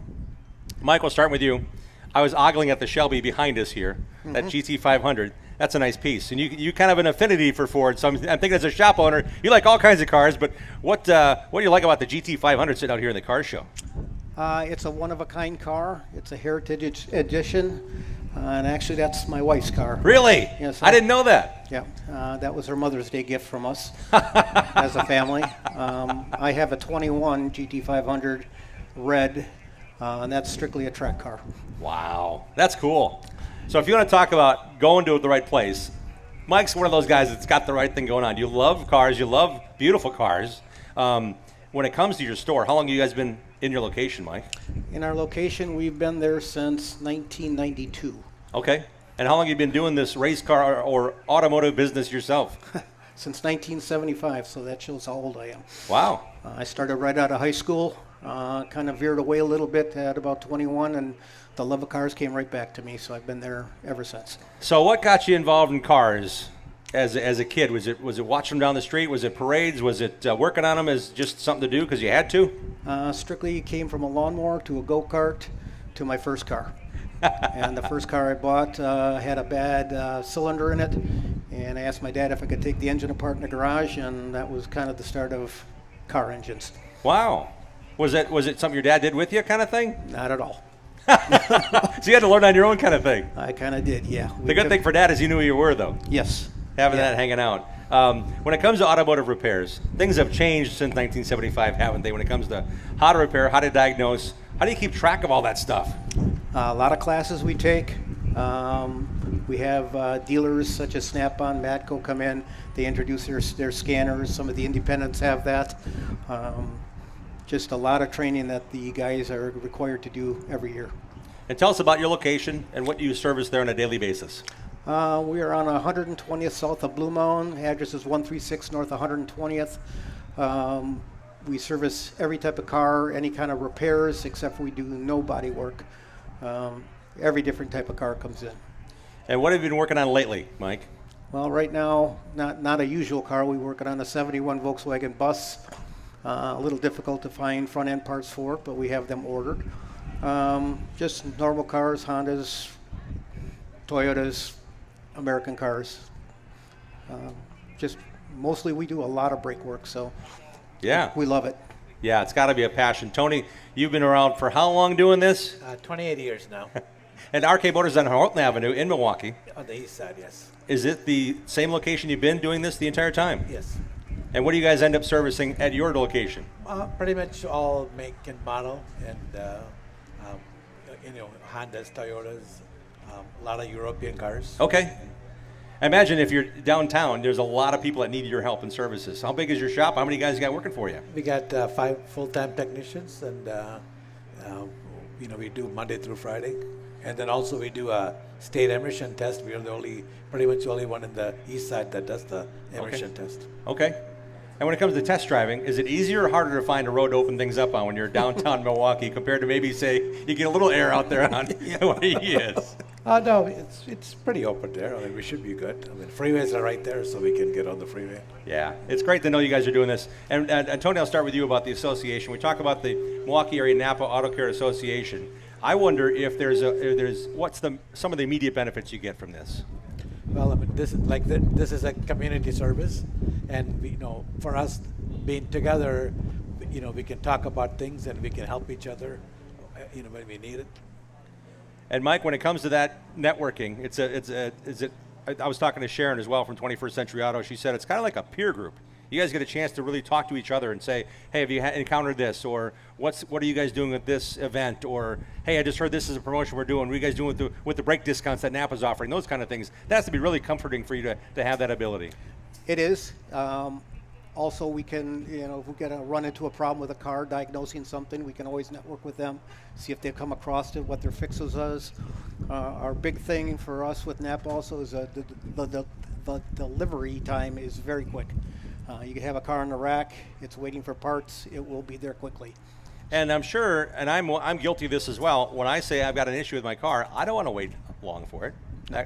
Mike, we'll start with you. I was ogling at the Shelby behind us here, that GT500. That's a nice piece. And you kind of an affinity for Ford, so I'm thinking as a shop owner, you like all kinds of cars, but what do you like about the GT500 sitting out here in the car show? It's a one-of-a-kind car. It's a Heritage Edition, and actually that's my wife's car. Really? Yes. I didn't know that. Yeah, that was her Mother's Day gift from us as a family. I have a 21 GT500 red, and that's strictly a track car. Wow, that's cool. So if you want to talk about going to the right place, Mike's one of those guys that's got the right thing going on. You love cars. You love beautiful cars. When it comes to your store, how long have you guys been in your location, Mike? In our location, we've been there since 1992. Okay. And how long have you been doing this race car or automotive business yourself? Since 1975, so that shows how old I am. Wow. I started right out of high school, kind of veered away a little bit at about 21, and the love of cars came right back to me, so I've been there ever since. So what got you involved in cars as a kid? Was it watching them down the street? Was it parades? Was it working on them as just something to do because you had to? Strictly came from a lawnmower to a go-kart to my first car. And the first car I bought had a bad cylinder in it, and I asked my dad if I could take the engine apart in the garage, and that was kind of the start of car engines. Wow. Was it something your dad did with you kind of thing? Not at all. So you had to learn on your own kind of thing? I kind of did, yeah. The good thing for Dad is he knew who you were, though. Yes. Having that hanging out. When it comes to automotive repairs, things have changed since 1975, haven't they? When it comes to how to repair, how to diagnose, how do you keep track of all that stuff? A lot of classes we take. We have dealers such as Snap-on, Matco come in. They introduce their scanners. Some of the independents have that. Just a lot of training that the guys are required to do every year. And tell us about your location and what you service there on a daily basis. We are on 120th south of Blue Mound. Address is 136 north 120th. We service every type of car, any kind of repairs, except we do no body work. every different type of car comes in. And what have you been working on lately, Mike? Well, right now, not a usual car. We're working on a 71 Volkswagen bus. A little difficult to find front end parts for, but we have them ordered. Just normal cars, Hondas, Toyotas, American cars. Just mostly we do a lot of brake work, so Yeah. we love it. Yeah, it's got to be a passion. Tony, you've been around for how long doing this? 28 years now. And RK Motors on Horton Avenue in Milwaukee. On the east side, yes. Is it the same location you've been doing this the entire time? Yes. And what do you guys end up servicing at your location? Pretty much all make and model, and Hondas, Toyotas, a lot of European cars. Okay. Imagine if you're downtown, there's a lot of people that need your help and services. How big is your shop? How many guys you got working for you? We got 5 full-time technicians, and we do Monday through Friday, and then also we do a state emission test. We are pretty much the only one in the east side that does the emission test. Okay. And when it comes to test driving, is it easier or harder to find a road to open things up on when you're downtown Milwaukee compared to maybe, say, you get a little air out there on where he is? No, it's pretty open there. I mean, we should be good. I mean, freeways are right there, so we can get on the freeway. Yeah, it's great to know you guys are doing this. And Tony, I'll start with you about the association. We talk about the Milwaukee Area Napa Auto Care Association. I wonder if what's some of the immediate benefits you get from this? Well, I mean, this is a community service, and for us being together, we can talk about things and we can help each other, when we need it. And Mike, when it comes to that networking, I was talking to Sharon as well from 21st Century Auto. She said it's kind of like a peer group. You guys get a chance to really talk to each other and say, hey, have you encountered this? Or what are you guys doing at this event? Or, hey, I just heard this is a promotion we're doing. What are you guys doing with the brake discounts that Napa's offering? Those kind of things. That has to be really comforting for you to have that ability. It is. Also, we can, if we get to run into a problem with a car, diagnosing something, we can always network with them, see if they've come across it, what their fixes is. Our big thing for us with Napa also is the delivery time is very quick. You can have a car in the rack, it's waiting for parts, it will be there quickly. And I'm sure, and I'm guilty of this as well, when I say I've got an issue with my car, I don't want to wait long for it.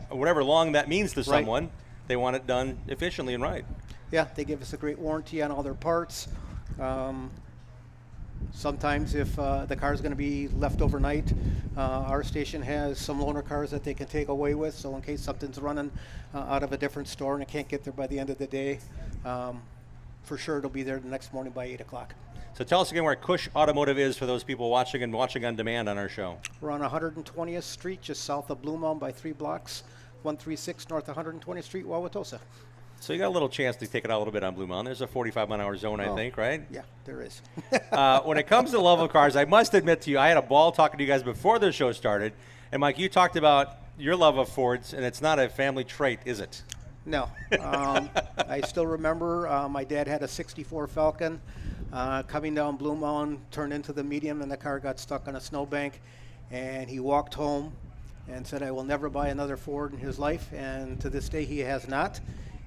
Whatever long that means to someone, they want it done efficiently and right. Yeah, they give us a great warranty on all their parts. Sometimes if the car is going to be left overnight, our station has some loaner cars that they can take away with, so in case something's running out of a different store and it can't get there by the end of the day, for sure it'll be there the next morning by 8 o'clock. So tell us again where Cush Automotive is for those people watching on demand on our show. We're on 120th Street, just south of Blue Mound by 3 blocks, 136 North 120th Street, Wauwatosa. So you got a little chance to take it out a little bit on Blue Mountain. There's a 45-mile-an-hour zone, I think, right? Yeah, there is. When it comes to love of cars, I must admit to you, I had a ball talking to you guys before the show started. And, Mike, you talked about your love of Fords, and it's not a family trait, is it? No. I still remember my dad had a 64 Falcon coming down Blue Mountain, turned into the medium, and the car got stuck on a snowbank. And he walked home and said, I will never buy another Ford in his life. And to this day, he has not.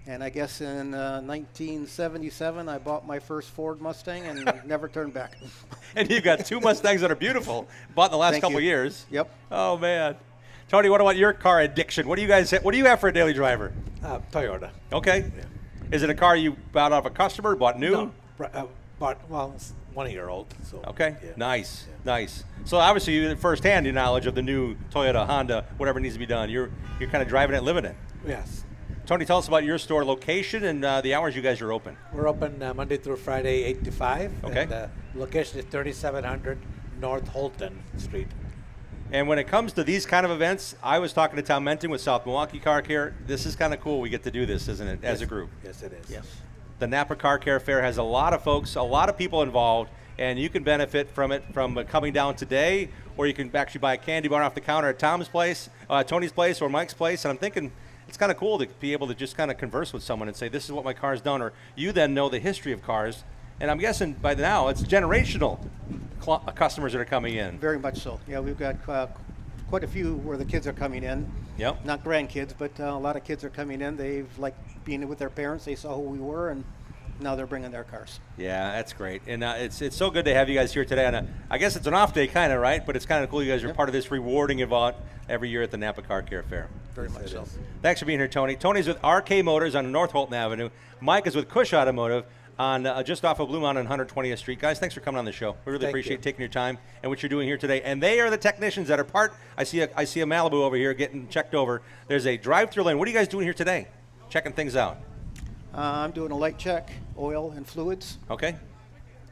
And I guess in 1977, I bought my first Ford Mustang and never turned back. And you've got 2 Mustangs that are beautiful, bought in the last couple years. Yep. Oh, man. Tony, what about your car addiction? What do you have for a daily driver? Toyota. Okay. Yeah. Is it a car you bought off a customer, bought new? No, it's 1-year-old. So. Okay. Yeah. Nice. So obviously you have firsthand knowledge of the new Toyota, Honda, whatever needs to be done. You're kind of driving it, living it. Yes. Tony, tell us about your store location and the hours you guys are open. We're open Monday through Friday, 8 to 5. Okay. And the location is 3700 North Holton Street. And when it comes to these kind of events, I was talking to Tom Menton with South Milwaukee Car Care. This is kind of cool. We get to do this, isn't it, as a group? Yes, it is. Yes. The Napa Car Care Fair has a lot of folks, a lot of people involved, and you can benefit from it from coming down today, or you can actually buy a candy bar off the counter at Tom's place, Tony's place, or Mike's place. And I'm thinking, it's kind of cool to be able to just kind of converse with someone and say, this is what my car's done, or you then know the history of cars. And I'm guessing by now it's generational customers that are coming in. Very much so. Yeah, we've got quite a few where the kids are coming in. Yep. Not grandkids, but a lot of kids are coming in. They've liked being with their parents. They saw who we were, and now they're bringing their cars. Yeah, that's great. And it's so good to have you guys here today. And I guess it's an off day, kind of, right? But it's kind of cool you guys are part of this rewarding event every year at the Napa Car Care Fair. Very much so. Thanks for being here, Tony. Tony's with RK Motors on North Holton Avenue. Mike is with Cush Automotive on just off of Blue Mountain on 120th Street. Guys, thanks for coming on the show. We really appreciate taking your time and what you're doing here today. And they are the technicians that are part. I see a Malibu over here getting checked over. There's a drive-through lane. What are you guys doing here today? Checking things out. I'm doing a light check, oil and fluids. Okay.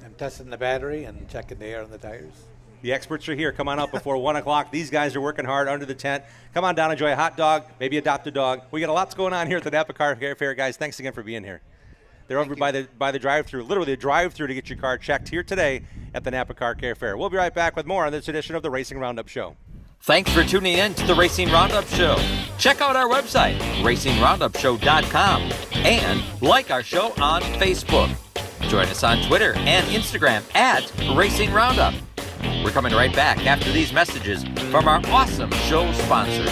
I'm testing the battery and checking the air on the tires. The experts are here. Come on out before 1 o'clock. These guys are working hard under the tent. Come on down, enjoy a hot dog, maybe adopt a dog. We got a lot going on here at the Napa Car Care Fair, guys. Thanks again for being here. They're over by the drive-through, literally the drive-through to get your car checked here today at the Napa Car Care Fair. We'll be right back with more on this edition of the Racing Roundup Show. Thanks for tuning in to the Racing Roundup Show. Check out our website, racingroundupshow.com, and like our show on Facebook. Join us on Twitter and Instagram at Racing Roundup. We're coming right back after these messages from our awesome show sponsors.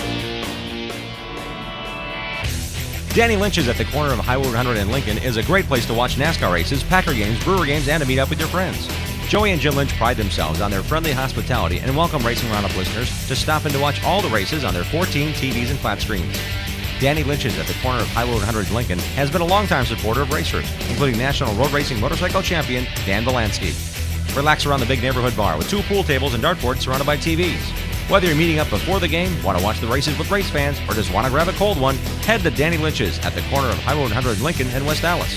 Danny Lynch's at the corner of Highway 100 and Lincoln is a great place to watch NASCAR races, Packer games, Brewer games, and to meet up with your friends. Joey and Jim Lynch pride themselves on their friendly hospitality and welcome Racing Roundup listeners to stop in to watch all the races on their 14 TVs and flat screens. Danny Lynch's at the corner of Highway 100 and Lincoln has been a longtime supporter of racers, including National Road Racing Motorcycle Champion Dan Volansky. Relax around the big neighborhood bar with 2 pool tables and dartboards surrounded by TVs. Whether you're meeting up before the game, want to watch the races with race fans, or just want to grab a cold one, head to Danny Lynch's at the corner of Highway 100 and Lincoln and West Dallas.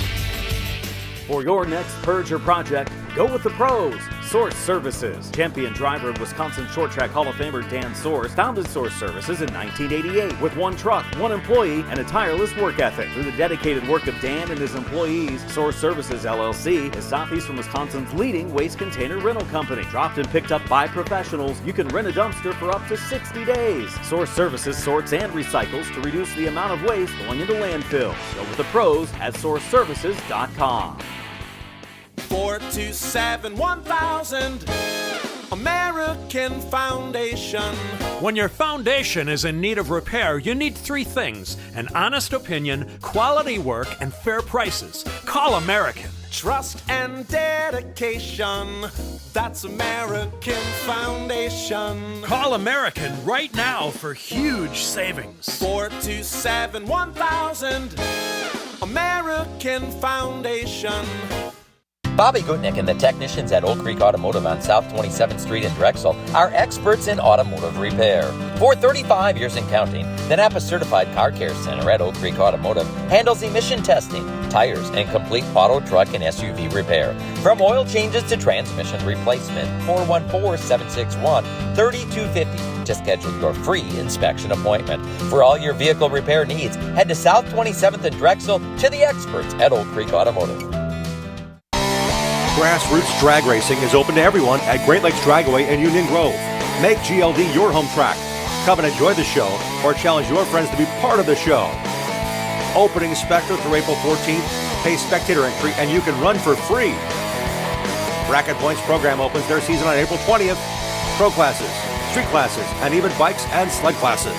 For your next purge or project, go with the pros. Source Services. Champion driver of Wisconsin Short Track Hall of Famer Dan Source founded Source Services in 1988 with 1 truck, 1 employee, and a tireless work ethic. Through the dedicated work of Dan and his employees, Source Services LLC is Southeastern Wisconsin's leading waste container rental company. Dropped and picked up by professionals, you can rent a dumpster for up to 60 days. Source Services sorts and recycles to reduce the amount of waste going into landfills. Go with the pros at sourceservices.com. 427-1000 American Foundation. When your foundation is in need of repair, you need 3 things: an honest opinion, quality work, and fair prices. Call American. Trust and dedication. That's American Foundation. Call American right now for huge savings. 427-1000 American Foundation. Bobby Gutnick and the technicians at Oak Creek Automotive on South 27th Street in Drexel are experts in automotive repair. For 35 years and counting, the Napa Certified Car Care Center at Oak Creek Automotive handles emission testing, tires, and complete auto, truck, and SUV repair. From oil changes to transmission replacement, 414-761-3250 to schedule your free inspection appointment. For all your vehicle repair needs, head to South 27th in Drexel to the experts at Oak Creek Automotive. Grassroots drag racing is open to everyone at Great Lakes Dragway in Union Grove. Make GLD your home track. Come and enjoy the show or challenge your friends to be part of the show. Opening Spectre through April 14th. Pay spectator entry and you can run for free. Bracket Points program opens their season on April 20th. Pro classes, street classes, and even bikes and sled classes.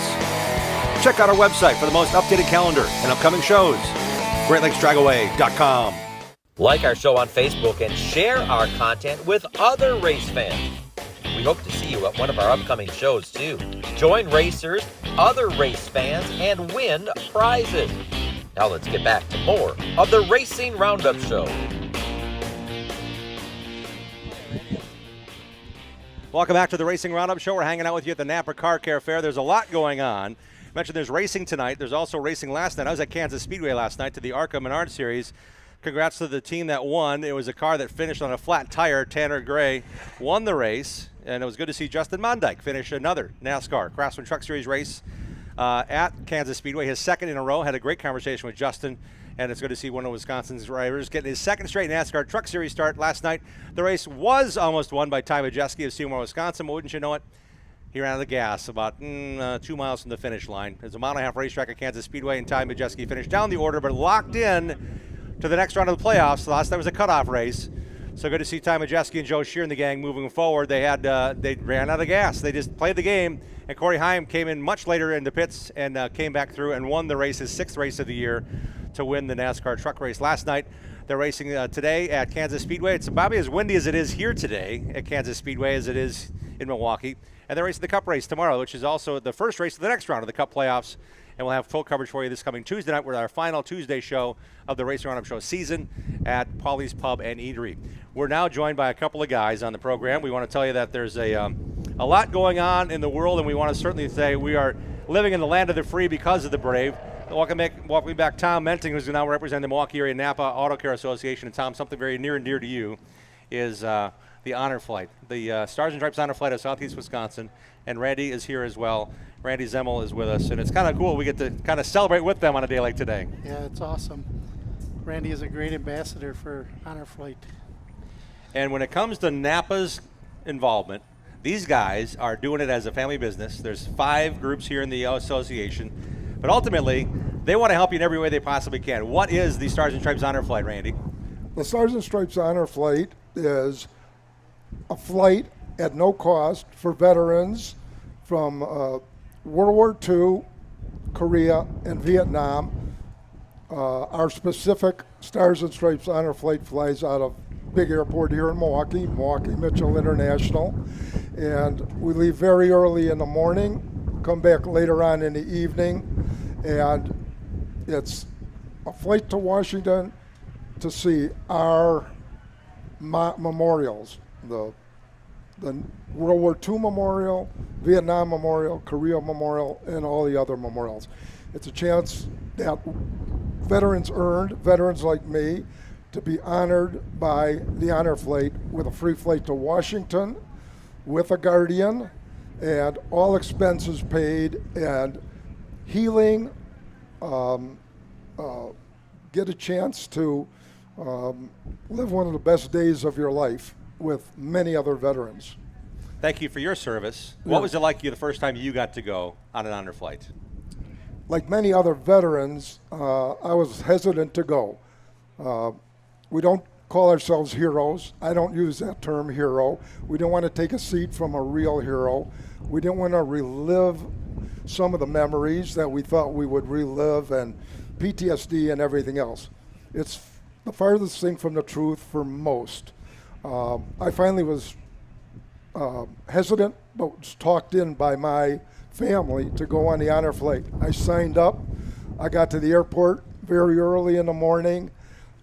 Check out our website for the most updated calendar and upcoming shows. GreatLakesDragaway.com. Like our show on Facebook and share our content with other race fans. We hope to see you at one of our upcoming shows too. Join racers, other race fans, and win prizes. Now let's get back to more of the Racing Roundup Show. Welcome back to the Racing Roundup Show. We're hanging out with you at the Napa Car Care Fair. There's a lot going on. I mentioned there's racing tonight. There's also racing last night. I was at Kansas Speedway last night to the ARCA Menard Series. Congrats to the team that won. It was a car that finished on a flat tire. Tanner Gray won the race, and it was good to see Justin Mondyke finish another NASCAR Craftsman Truck Series race at Kansas Speedway. His 2nd in a row. Had a great conversation with Justin, and it's good to see one of Wisconsin's drivers getting his 2nd straight NASCAR Truck Series start last night. The race was almost won by Ty Majeski of Seymour, Wisconsin, but wouldn't you know it? He ran out of the gas about 2 miles from the finish line. It's a 1.5 mile racetrack at Kansas Speedway, and Ty Majeski finished down the order, but locked in to the next round of the playoffs. The last time was a cutoff race. So good to see Ty Majeski and Joe Shear and the gang moving forward. They ran out of gas. They just played the game, and Corey Haim came in much later in the pits and came back through and won the race, his 6th race of the year, to win the NASCAR truck race last night. They're racing today at Kansas Speedway. It's probably as windy as it is here today at Kansas Speedway as it is in Milwaukee. And they're racing the Cup race tomorrow, which is also the first race of the next round of the Cup playoffs. And we'll have full coverage for you this coming Tuesday night with our final Tuesday show of the Racing Roundup Show season at Paulie's Pub and Eatery. We're now joined by a couple of guys on the program. We want to tell you that there's a lot going on in the world, and we want to certainly say we are living in the land of the free because of the brave. Welcome back Tom Menting, who's now representing the Milwaukee Area Napa Auto Care Association. And Tom, something very near and dear to you is the honor flight, the Stars and Stripes honor flight of Southeast Wisconsin. And Randy is here as well. Randy Zemmel is with us, and it's kind of cool. We get to kind of celebrate with them on a day like today. Yeah, it's awesome. Randy is a great ambassador for Honor Flight. And when it comes to Napa's involvement, these guys are doing it as a family business. There's 5 groups here in the association, but ultimately, they want to help you in every way they possibly can. What is the Stars and Stripes Honor Flight, Randy? The Stars and Stripes Honor Flight is a flight at no cost for veterans from World War II, Korea, and Vietnam. Our specific Stars and Stripes Honor Flight flies out of big airport here in Milwaukee, Mitchell International. And we leave very early in the morning, come back later on in the evening, and it's a flight to Washington to see our memorials, the World War II Memorial, Vietnam Memorial, Korea Memorial, and all the other memorials. It's a chance that veterans earned, veterans like me, to be honored by the honor flight with a free flight to Washington with a guardian and all expenses paid and healing, get a chance to live one of the best days of your life with many other veterans. Thank you for your service. What was it like the first time you got to go on an honor flight? Like many other veterans, I was hesitant to go. We don't call ourselves heroes. I don't use that term hero. We don't want to take a seat from a real hero. We didn't want to relive some of the memories that we thought we would relive and PTSD and everything else. It's the farthest thing from the truth for most. I finally was hesitant, but was talked in by my family to go on the honor flight. I signed up. I got to the airport very early in the morning,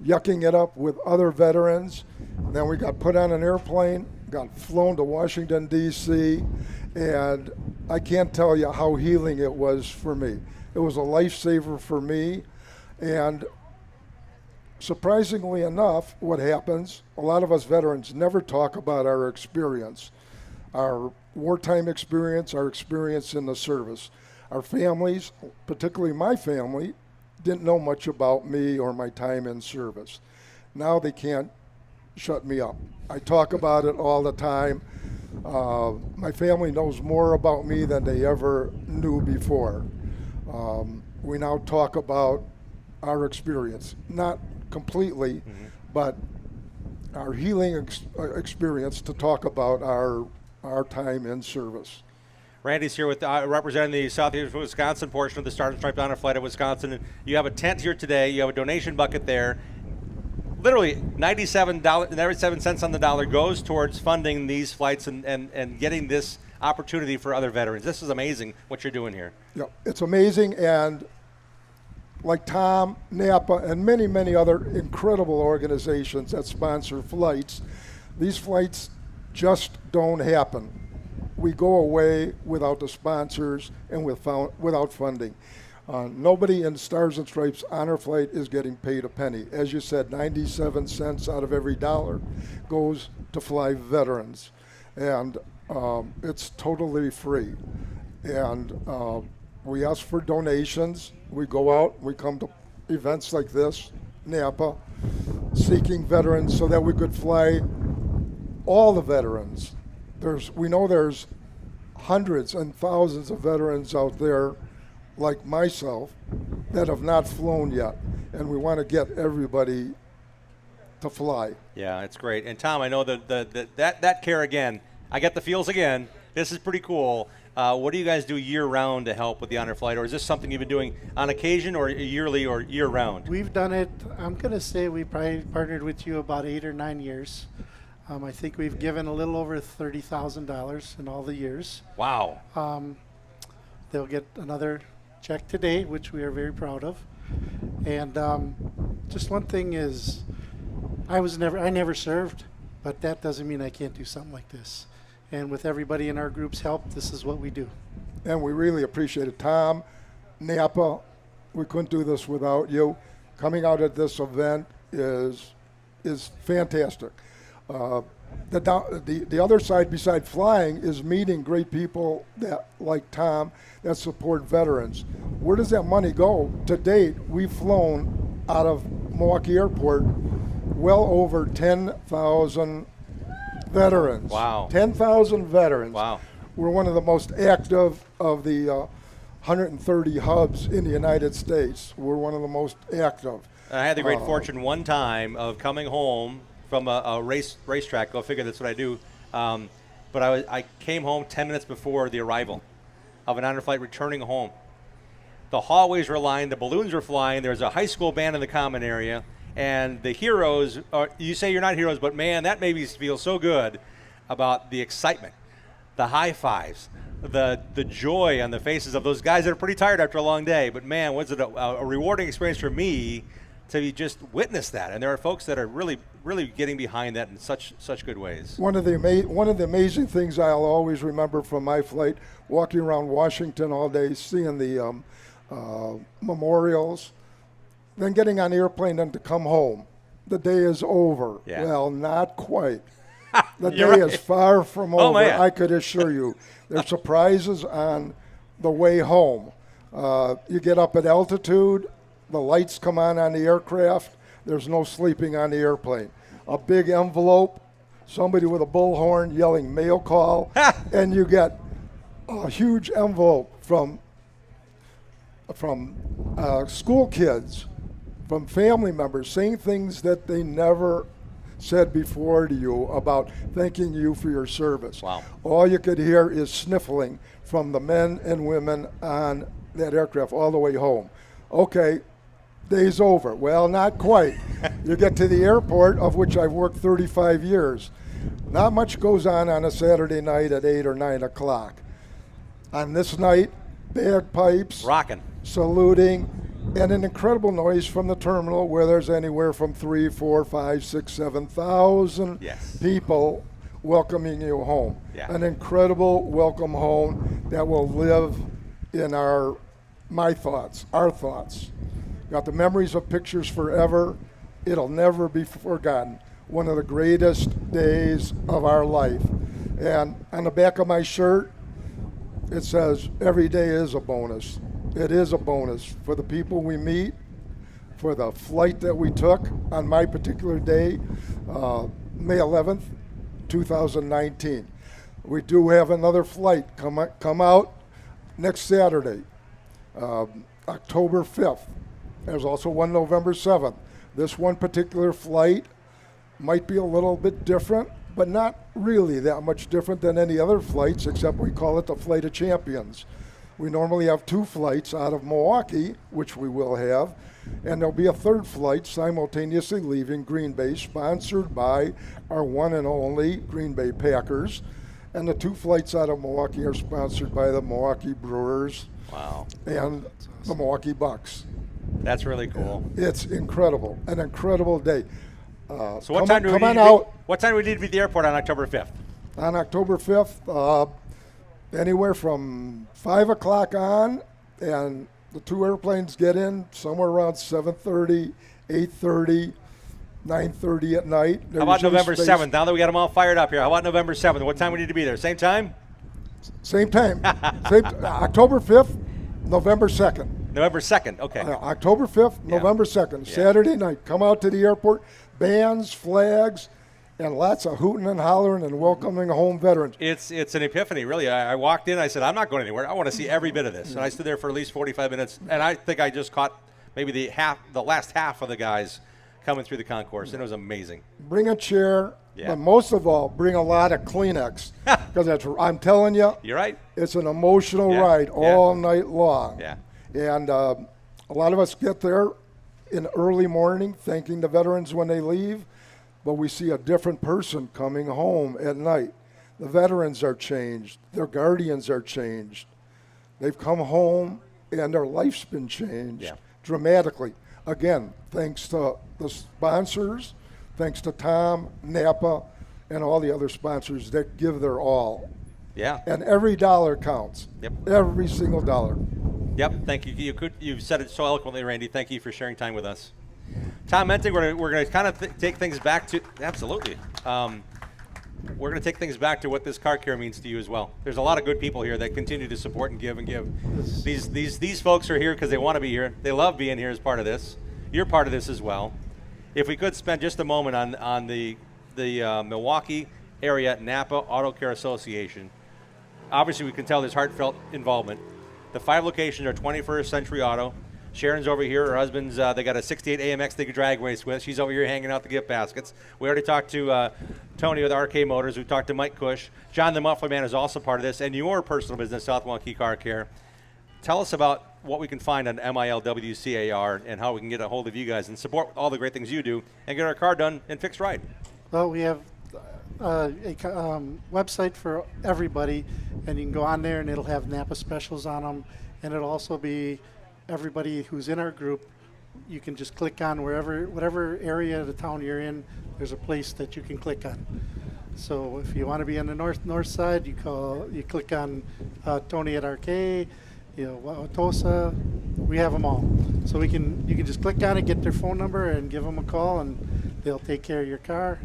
yucking it up with other veterans. And then we got put on an airplane, got flown to Washington, D.C., and I can't tell you how healing it was for me. It was a lifesaver for me, and surprisingly enough, what happens, a lot of us veterans never talk about our experience, our wartime experience, our experience in the service. Our families, particularly my family, didn't know much about me or my time in service. Now they can't shut me up. I talk about it all the time. My family knows more about me than they ever knew before. We now talk about our experience, not completely, but our healing experience to talk about our time in service. Randy's here with representing the Southeast Wisconsin portion of the Stars and Stripes Honor Flight of Wisconsin. And you have a tent here today. You have a donation bucket there. Literally 97 cents on the dollar goes towards funding these flights and getting this opportunity for other veterans. This is amazing what you're doing here. Yeah, it's amazing, and like Tom, Napa, and many, many other incredible organizations that sponsor flights, these flights just don't happen. We go away without the sponsors and without funding. Nobody in Stars and Stripes Honor Flight is getting paid a penny. As you said, 97 cents out of every dollar goes to fly veterans. And it's totally free. And we ask for donations. We go out, we come to events like this, Napa, seeking veterans so that we could fly all the veterans. We know there's hundreds and thousands of veterans out there like myself that have not flown yet, and we want to get everybody to fly. Yeah, it's great. And Tom, I know that care again. I get the feels again. This is pretty cool. What do you guys do year-round to help with the honor flight, or is this something you've been doing on occasion or yearly or year-round? We've done it, I'm going to say we probably partnered with you about 8 or 9 years. I think we've given a little over $30,000 in all the years. Wow. They'll get another check today, which we are very proud of. And just one thing is, I never served, but that doesn't mean I can't do something like this. And with everybody in our group's help, this is what we do. And we really appreciate it. Tom, Napa, we couldn't do this without you. Coming out at this event is fantastic. The other side beside flying is meeting great people that, like Tom, that support veterans. Where does that money go? To date, we've flown out of Milwaukee Airport well over 10,000 veterans. Wow. 10,000 veterans. Wow. We're one of the most active of the 130 hubs in the United States. We're one of the most active. I had the great fortune one time of coming home from a racetrack. Go figure, that's what I do. But I came home 10 minutes before the arrival of an honor flight returning home. The hallways were lined, the balloons were flying, there's a high school band in the common area, and the heroes, you say you're not heroes, but man, that made me feel so good about the excitement, the high fives, the joy on the faces of those guys that are pretty tired after a long day. But man, was it a rewarding experience for me to just witness that. And there are folks that are really, really getting behind that in such good ways. One of the amazing things I'll always remember from my flight, walking around Washington all day, seeing the memorials, then getting on the airplane and to come home. The day is over. Yeah. Well, not quite. The day You're is right. far from Oh, over, man. I could assure you. There's surprises on the way home. You get up at altitude, the lights come on the aircraft, there's no sleeping on the airplane. A big envelope, somebody with a bullhorn yelling mail call, and you get a huge envelope from school kids, from family members, saying things that they never said before to you about thanking you for your service. Wow. All you could hear is sniffling from the men and women on that aircraft all the way home. Okay, day's over. Well, not quite. You get to the airport, of which I've worked 35 years. Not much goes on a Saturday night at 8 or 9 o'clock. On this night, bagpipes, rocking, saluting, and an incredible noise from the terminal where there's anywhere from 3, 4, 5, 6, 7,000 people welcoming you home. Yeah. An incredible welcome home that will live in my thoughts, our thoughts. Got the memories of pictures forever. It'll never be forgotten. One of the greatest days of our life. And on the back of my shirt, it says, every day is a bonus. It is a bonus for the people we meet, for the flight that we took on my particular day, May 11th, 2019. We do have another flight come out next Saturday, October 5th. There's also one November 7th. This one particular flight might be a little bit different, but not really that much different than any other flights, except we call it the Flight of Champions. We normally have 2 flights out of Milwaukee, which we will have, and there'll be a 3rd flight simultaneously leaving Green Bay, sponsored by our one and only Green Bay Packers. And the 2 flights out of Milwaukee are sponsored by the Milwaukee Brewers and the Milwaukee Bucks. That's really cool. It's incredible, an incredible day. So what time do we need to be at the airport on October 5th? On October 5th, anywhere from 5 o'clock on, and the 2 airplanes get in somewhere around 7:30, 8:30, 9:30 at night. How about November 7th? Now that we got them all fired up here, how about November 7th? What time we need to be there? Same time? Same time. October 5th, November 2nd. November 2nd, okay. October 5th, November 2nd, Saturday night. Come out to the airport, bands, flags, and lots of hooting and hollering and welcoming home veterans. It's an epiphany, really. I walked in, I said, I'm not going anywhere. I want to see every bit of this. And I stood there for at least 45 minutes, and I think I just caught maybe the last half of the guys coming through the concourse, and it was amazing. Bring a chair, Yeah. But most of all, bring a lot of Kleenex because I'm telling you, you're right. It's an emotional ride all night long. Yeah. And a lot of us get there in early morning, thanking the veterans when they leave, but we see a different person coming home at night. The veterans are changed. Their guardians are changed. They've come home and their life's been changed dramatically. Again, thanks to the sponsors, thanks to Tom, Napa, and all the other sponsors that give their all. Yeah. And every dollar counts. Yep. Every single dollar. Yep. Thank you. You've said it so eloquently, Randy. Thank you for sharing time with us. Tom Menting, we're going to kind of take things back to absolutely. We're going to take things back to what this car care means to you as well. There's a lot of good people here that continue to support and give and give. These folks are here because they want to be here. They love being here as part of this. You're part of this as well. If we could spend just a moment on the Milwaukee Area Napa Auto Care Association. Obviously, we can tell there's heartfelt involvement. The 5 locations are 21st Century Auto. Sharon's over here. Her husband's, they got a 68 AMX they could drag race with. She's over here hanging out the gift baskets. We already talked to Tony with RK Motors. We talked to Mike Cush. John the Muffler Man is also part of this. And your personal business, South Milwaukee Car Care. Tell us about what we can find on MILWCAR and how we can get a hold of you guys and support all the great things you do and get our car done and fixed right. Well, we have a website for everybody, and you can go on there and it'll have Napa specials on them, and it'll also be everybody who's in our group. You can just click on whatever area of the town you're in, there's a place that you can click on. So if you want to be on the north side, you click on Tony at RK, Wauwatosa, we have them all. So you can just click on it, get their phone number, and give them a call, and they'll take care of your car.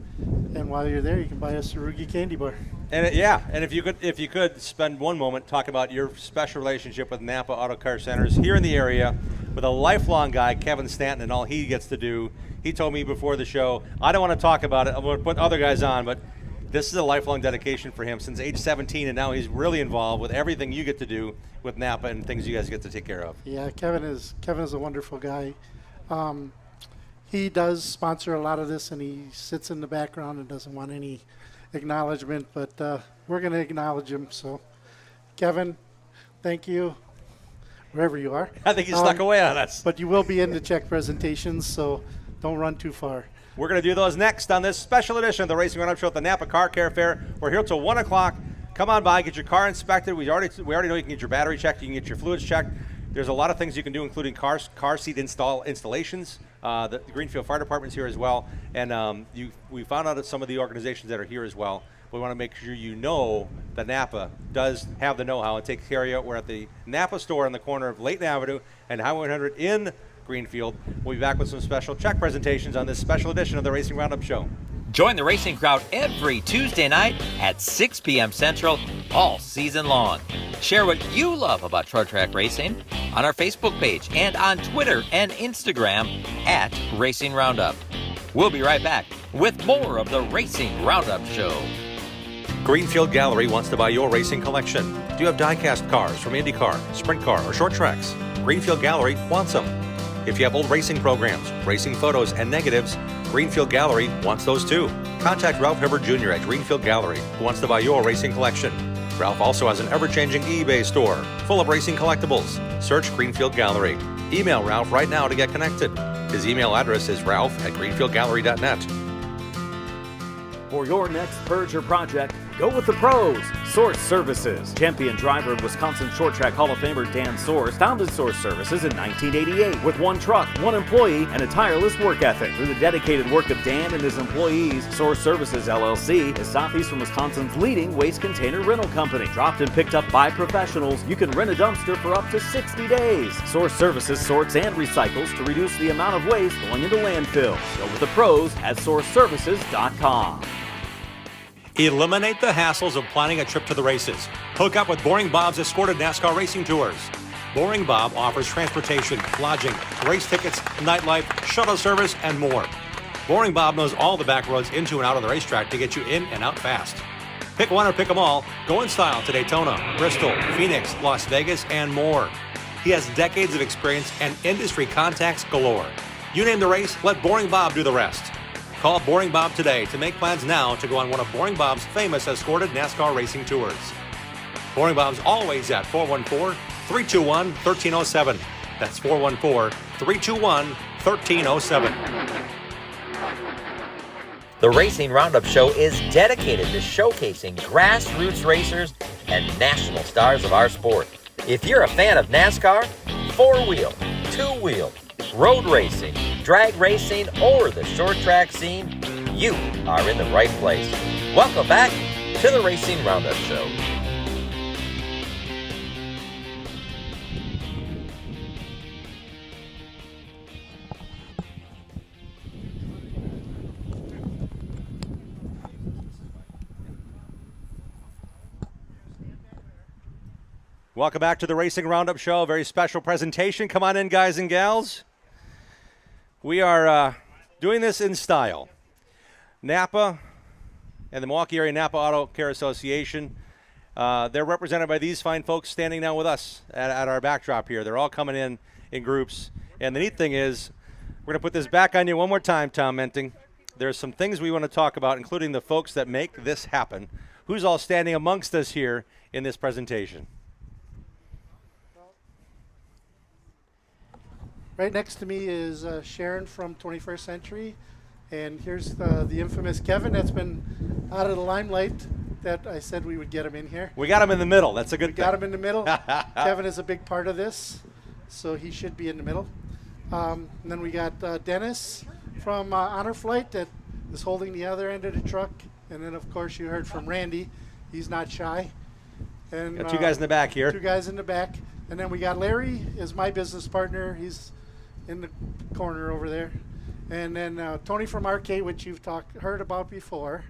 And while you're there, you can buy a Sarugi candy bar. And and if you could spend one moment talk about your special relationship with Napa Auto Care Centers here in the area, with a lifelong guy, Kevin Stanton, and all he gets to do. He told me before the show, I don't want to talk about it. I'm going to put other guys on, but this is a lifelong dedication for him since age 17, and now he's really involved with everything you get to do with Napa and things you guys get to take care of. Yeah, Kevin is a wonderful guy. He does sponsor a lot of this, and he sits in the background and doesn't want any acknowledgement, but we're going to acknowledge him. So, Kevin, thank you, wherever you are. I think you snuck away on us. But you will be in the check presentations, so don't run too far. We're going to do those next on this special edition of the Racing Roundup Show at the Napa Car Care Fair. We're here till 1 o'clock. Come on by, get your car inspected. We already know you can get your battery checked, you can get your fluids checked. There's a lot of things you can do, including car seat installations. The Greenfield Fire Department's here as well. And we found out that some of the organizations that are here as well. We want to make sure you know that Napa does have the know-how and takes care of you. We're at the Napa store on the corner of Layton Avenue and Highway 100 in Greenfield. We'll be back with some special check presentations on this special edition of the Racing Roundup Show. Join the racing crowd every Tuesday night at 6 p.m. Central all season long. Share what you love about short track racing on our Facebook page and on Twitter and Instagram at Racing Roundup. We'll be right back with more of the Racing Roundup Show. Greenfield Gallery wants to buy your racing collection. Do you have die-cast cars from IndyCar, Sprint Car, or short tracks? Greenfield Gallery wants them. If you have old racing programs, racing photos, and negatives, Greenfield Gallery wants those too. Contact Ralph Hibbert Jr. at Greenfield Gallery, who wants to buy your racing collection. Ralph also has an ever-changing eBay store full of racing collectibles. Search Greenfield Gallery. Email Ralph right now to get connected. His email address is ralph@greenfieldgallery.net. For your next Purge or project, go with the pros. Source Services. Champion driver of Wisconsin Short Track Hall of Famer Dan Source founded Source Services in 1988 with one truck, one employee, and a tireless work ethic. Through the dedicated work of Dan and his employees, Source Services LLC is Southeastern Wisconsin's leading waste container rental company. Dropped and picked up by professionals, you can rent a dumpster for up to 60 days. Source Services sorts and recycles to reduce the amount of waste going into landfills. Go with the pros at sourceservices.com. Eliminate the hassles of planning a trip to the races. Hook up with Boring Bob's escorted NASCAR racing tours. Boring Bob offers transportation, lodging, race tickets, nightlife, shuttle service, and more. Boring Bob knows all the back roads into and out of the racetrack to get you in and out fast. Pick one or pick them all. Go in style to Daytona, Bristol, Phoenix, Las Vegas, and more. He has decades of experience and industry contacts galore. You name the race, let Boring Bob do the rest. Call Boring Bob today to make plans now to go on one of Boring Bob's famous escorted NASCAR racing tours. Boring Bob's always at 414-321-1307. That's 414-321-1307. The Racing Roundup Show is dedicated to showcasing grassroots racers and national stars of our sport. If you're a fan of NASCAR, four-wheel, two-wheel, road racing, drag racing, or the short track scene, you are in the right place. Welcome back to the Racing Roundup Show. Welcome back to the Racing Roundup Show. A very special presentation. Come on in, guys and gals. We are doing this in style. Napa and the Milwaukee Area Napa Auto Care Association, they're represented by these fine folks standing now with us at our backdrop here. They're all coming in groups. And the neat thing is, we're going to put this back on you one more time, Tom Menting. There's some things we want to talk about, including the folks that make this happen. Who's all standing amongst us here in this presentation? Right next to me is Sharon from 21st Century, and here's the infamous Kevin that's been out of the limelight that I said we would get him in here. We got him in the middle. That's a good thing. Got him in the middle. Kevin is a big part of this, so he should be in the middle. And then we got Dennis from Honor Flight that is holding the other end of the truck. And then, of course, you heard from Randy. He's not shy. And got two guys in the back here. Two guys in the back. And then we got Larry is my business partner. He's in the corner over there. And then Tony from Arcade, which you've heard about before.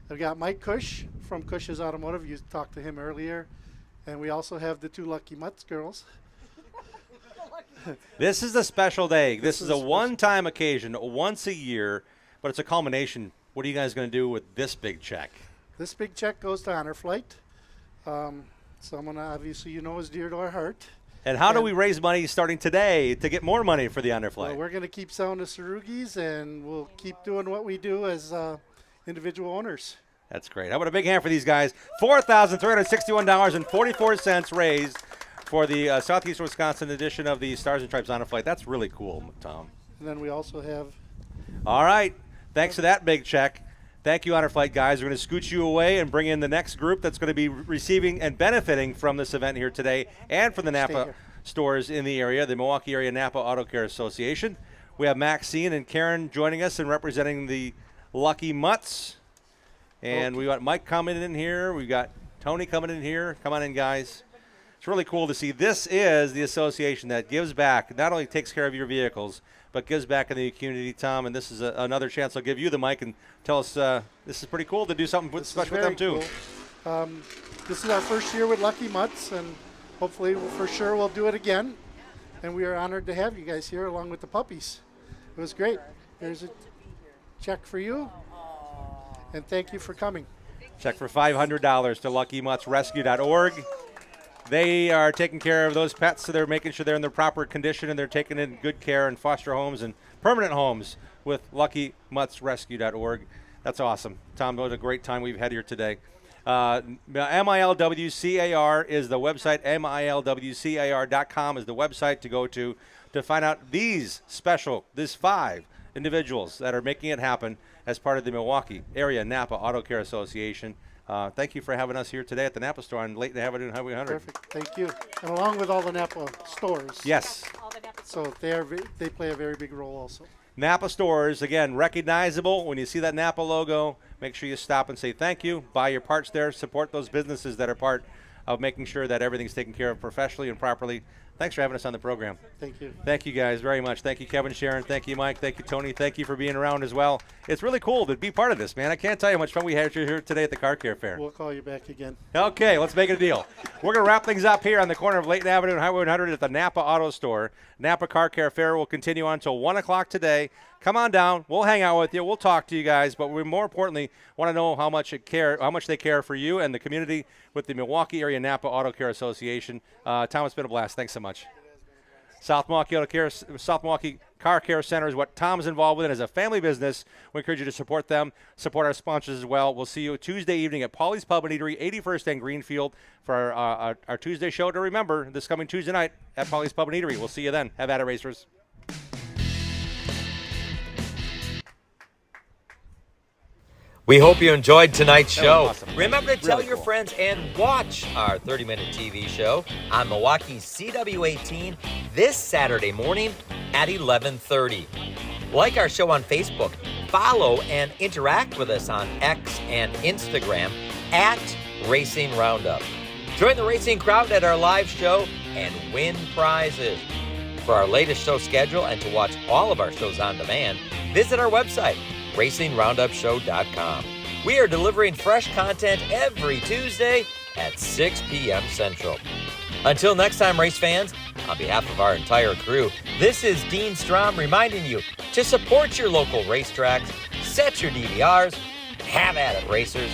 I've got Mike Cush from Cush's Automotive. You talked to him earlier. And we also have the two Lucky Mutts girls. This is a special day. This is a one-time occasion, once a year, but it's a culmination. What are you guys going to do with this big check? This big check goes to Honor Flight. Someone obviously you know is dear to our heart. And how do we raise money starting today to get more money for the Underflight? Well, we're going to keep selling the Sarugis, and we'll keep doing what we do as individual owners. That's great. How about a big hand for these guys? $4,361.44 raised for the Southeast Wisconsin edition of the Stars and Stripes Underflight. That's really cool, Tom. And then we also have... All right. Thanks for that big check. Thank you, Underflight guys. We're going to scoot you away and bring in the next group that's going to be receiving and benefiting from this event here today and from the Napa stores in the area, the Milwaukee Area Napa Auto Care Association. We have Maxine and Karen joining us and representing the Lucky Mutts. And we got Mike coming in here. We got Tony coming in here. Come on in, guys. It's really cool to see. This is the association that gives back, not only takes care of your vehicles, but gives back in the community, Tom. And this is another chance I'll give you the mic and tell us this is pretty cool to do something special with them, too. Cool. This is our first year with Lucky Mutts, and hopefully for sure we'll do it again. And we are honored to have you guys here along with the puppies. It was great. Here's a check for you, and thank you for coming. Check for $500 to LuckyMuttsRescue.org. They are taking care of those pets, so they're making sure they're in their proper condition and they're taken in good care in foster homes and permanent homes with LuckyMuttsRescue.org. That's awesome. Tom, what a great time we've had here today. MILWCAR is the website. MILWCAR.com is the website to go to find out these 5 individuals that are making it happen as part of the Milwaukee Area Napa Auto Care Association. Thank you for having us here today at the Napa store on Late Avenue and Highway 100. Perfect. Thank you. And along with all the Napa stores. Yes. So they play a very big role also. Napa stores, again, recognizable. When you see that Napa logo, make sure you stop and say thank you. Buy your parts there. Support those businesses that are part of making sure that everything's taken care of professionally and properly. Thanks for having us on the program. Thank you. Thank you guys very much. Thank you, Kevin, Sharon. Thank you, Mike. Thank you, Tony. Thank you for being around as well. It's really cool to be part of this, man. I can't tell you how much fun we had here today at the Car Care Fair. We'll call you back again. Okay, let's make it a deal. We're going to wrap things up here on the corner of Layton Avenue and Highway 100 at the Napa Auto Store. Napa Car Care Fair will continue on until 1 o'clock today. Come on down. We'll hang out with you. We'll talk to you guys. But we more importantly want to know how much they care for you and the community with the Milwaukee Area Napa Auto Care Association. Tom, it's been a blast. Thanks so much. South Milwaukee Car Care Center is what Tom's involved with, and as a family business, we encourage you to support them, support our sponsors as well. We'll see you Tuesday evening at Paulie's Pub and Eatery, 81st and Greenfield, for our Tuesday show. To remember, this coming Tuesday night at Paulie's Pub and Eatery. We'll see you then. Have at it, racers. We hope you enjoyed tonight's show. Awesome. Remember to tell Really your cool. friends and watch our 30-minute TV show on Milwaukee's CW18 this Saturday morning at 11:30. Like our show on Facebook, follow and interact with us on X and Instagram at Racing Roundup. Join the racing crowd at our live show and win prizes. For our latest show schedule and to watch all of our shows on demand, visit our website, RacingRoundupShow.com. We are delivering fresh content every Tuesday at 6 p.m. Central. Until next time, race fans, on behalf of our entire crew, this is Dean Strom reminding you to support your local racetracks, set your DVRs, have at it, racers.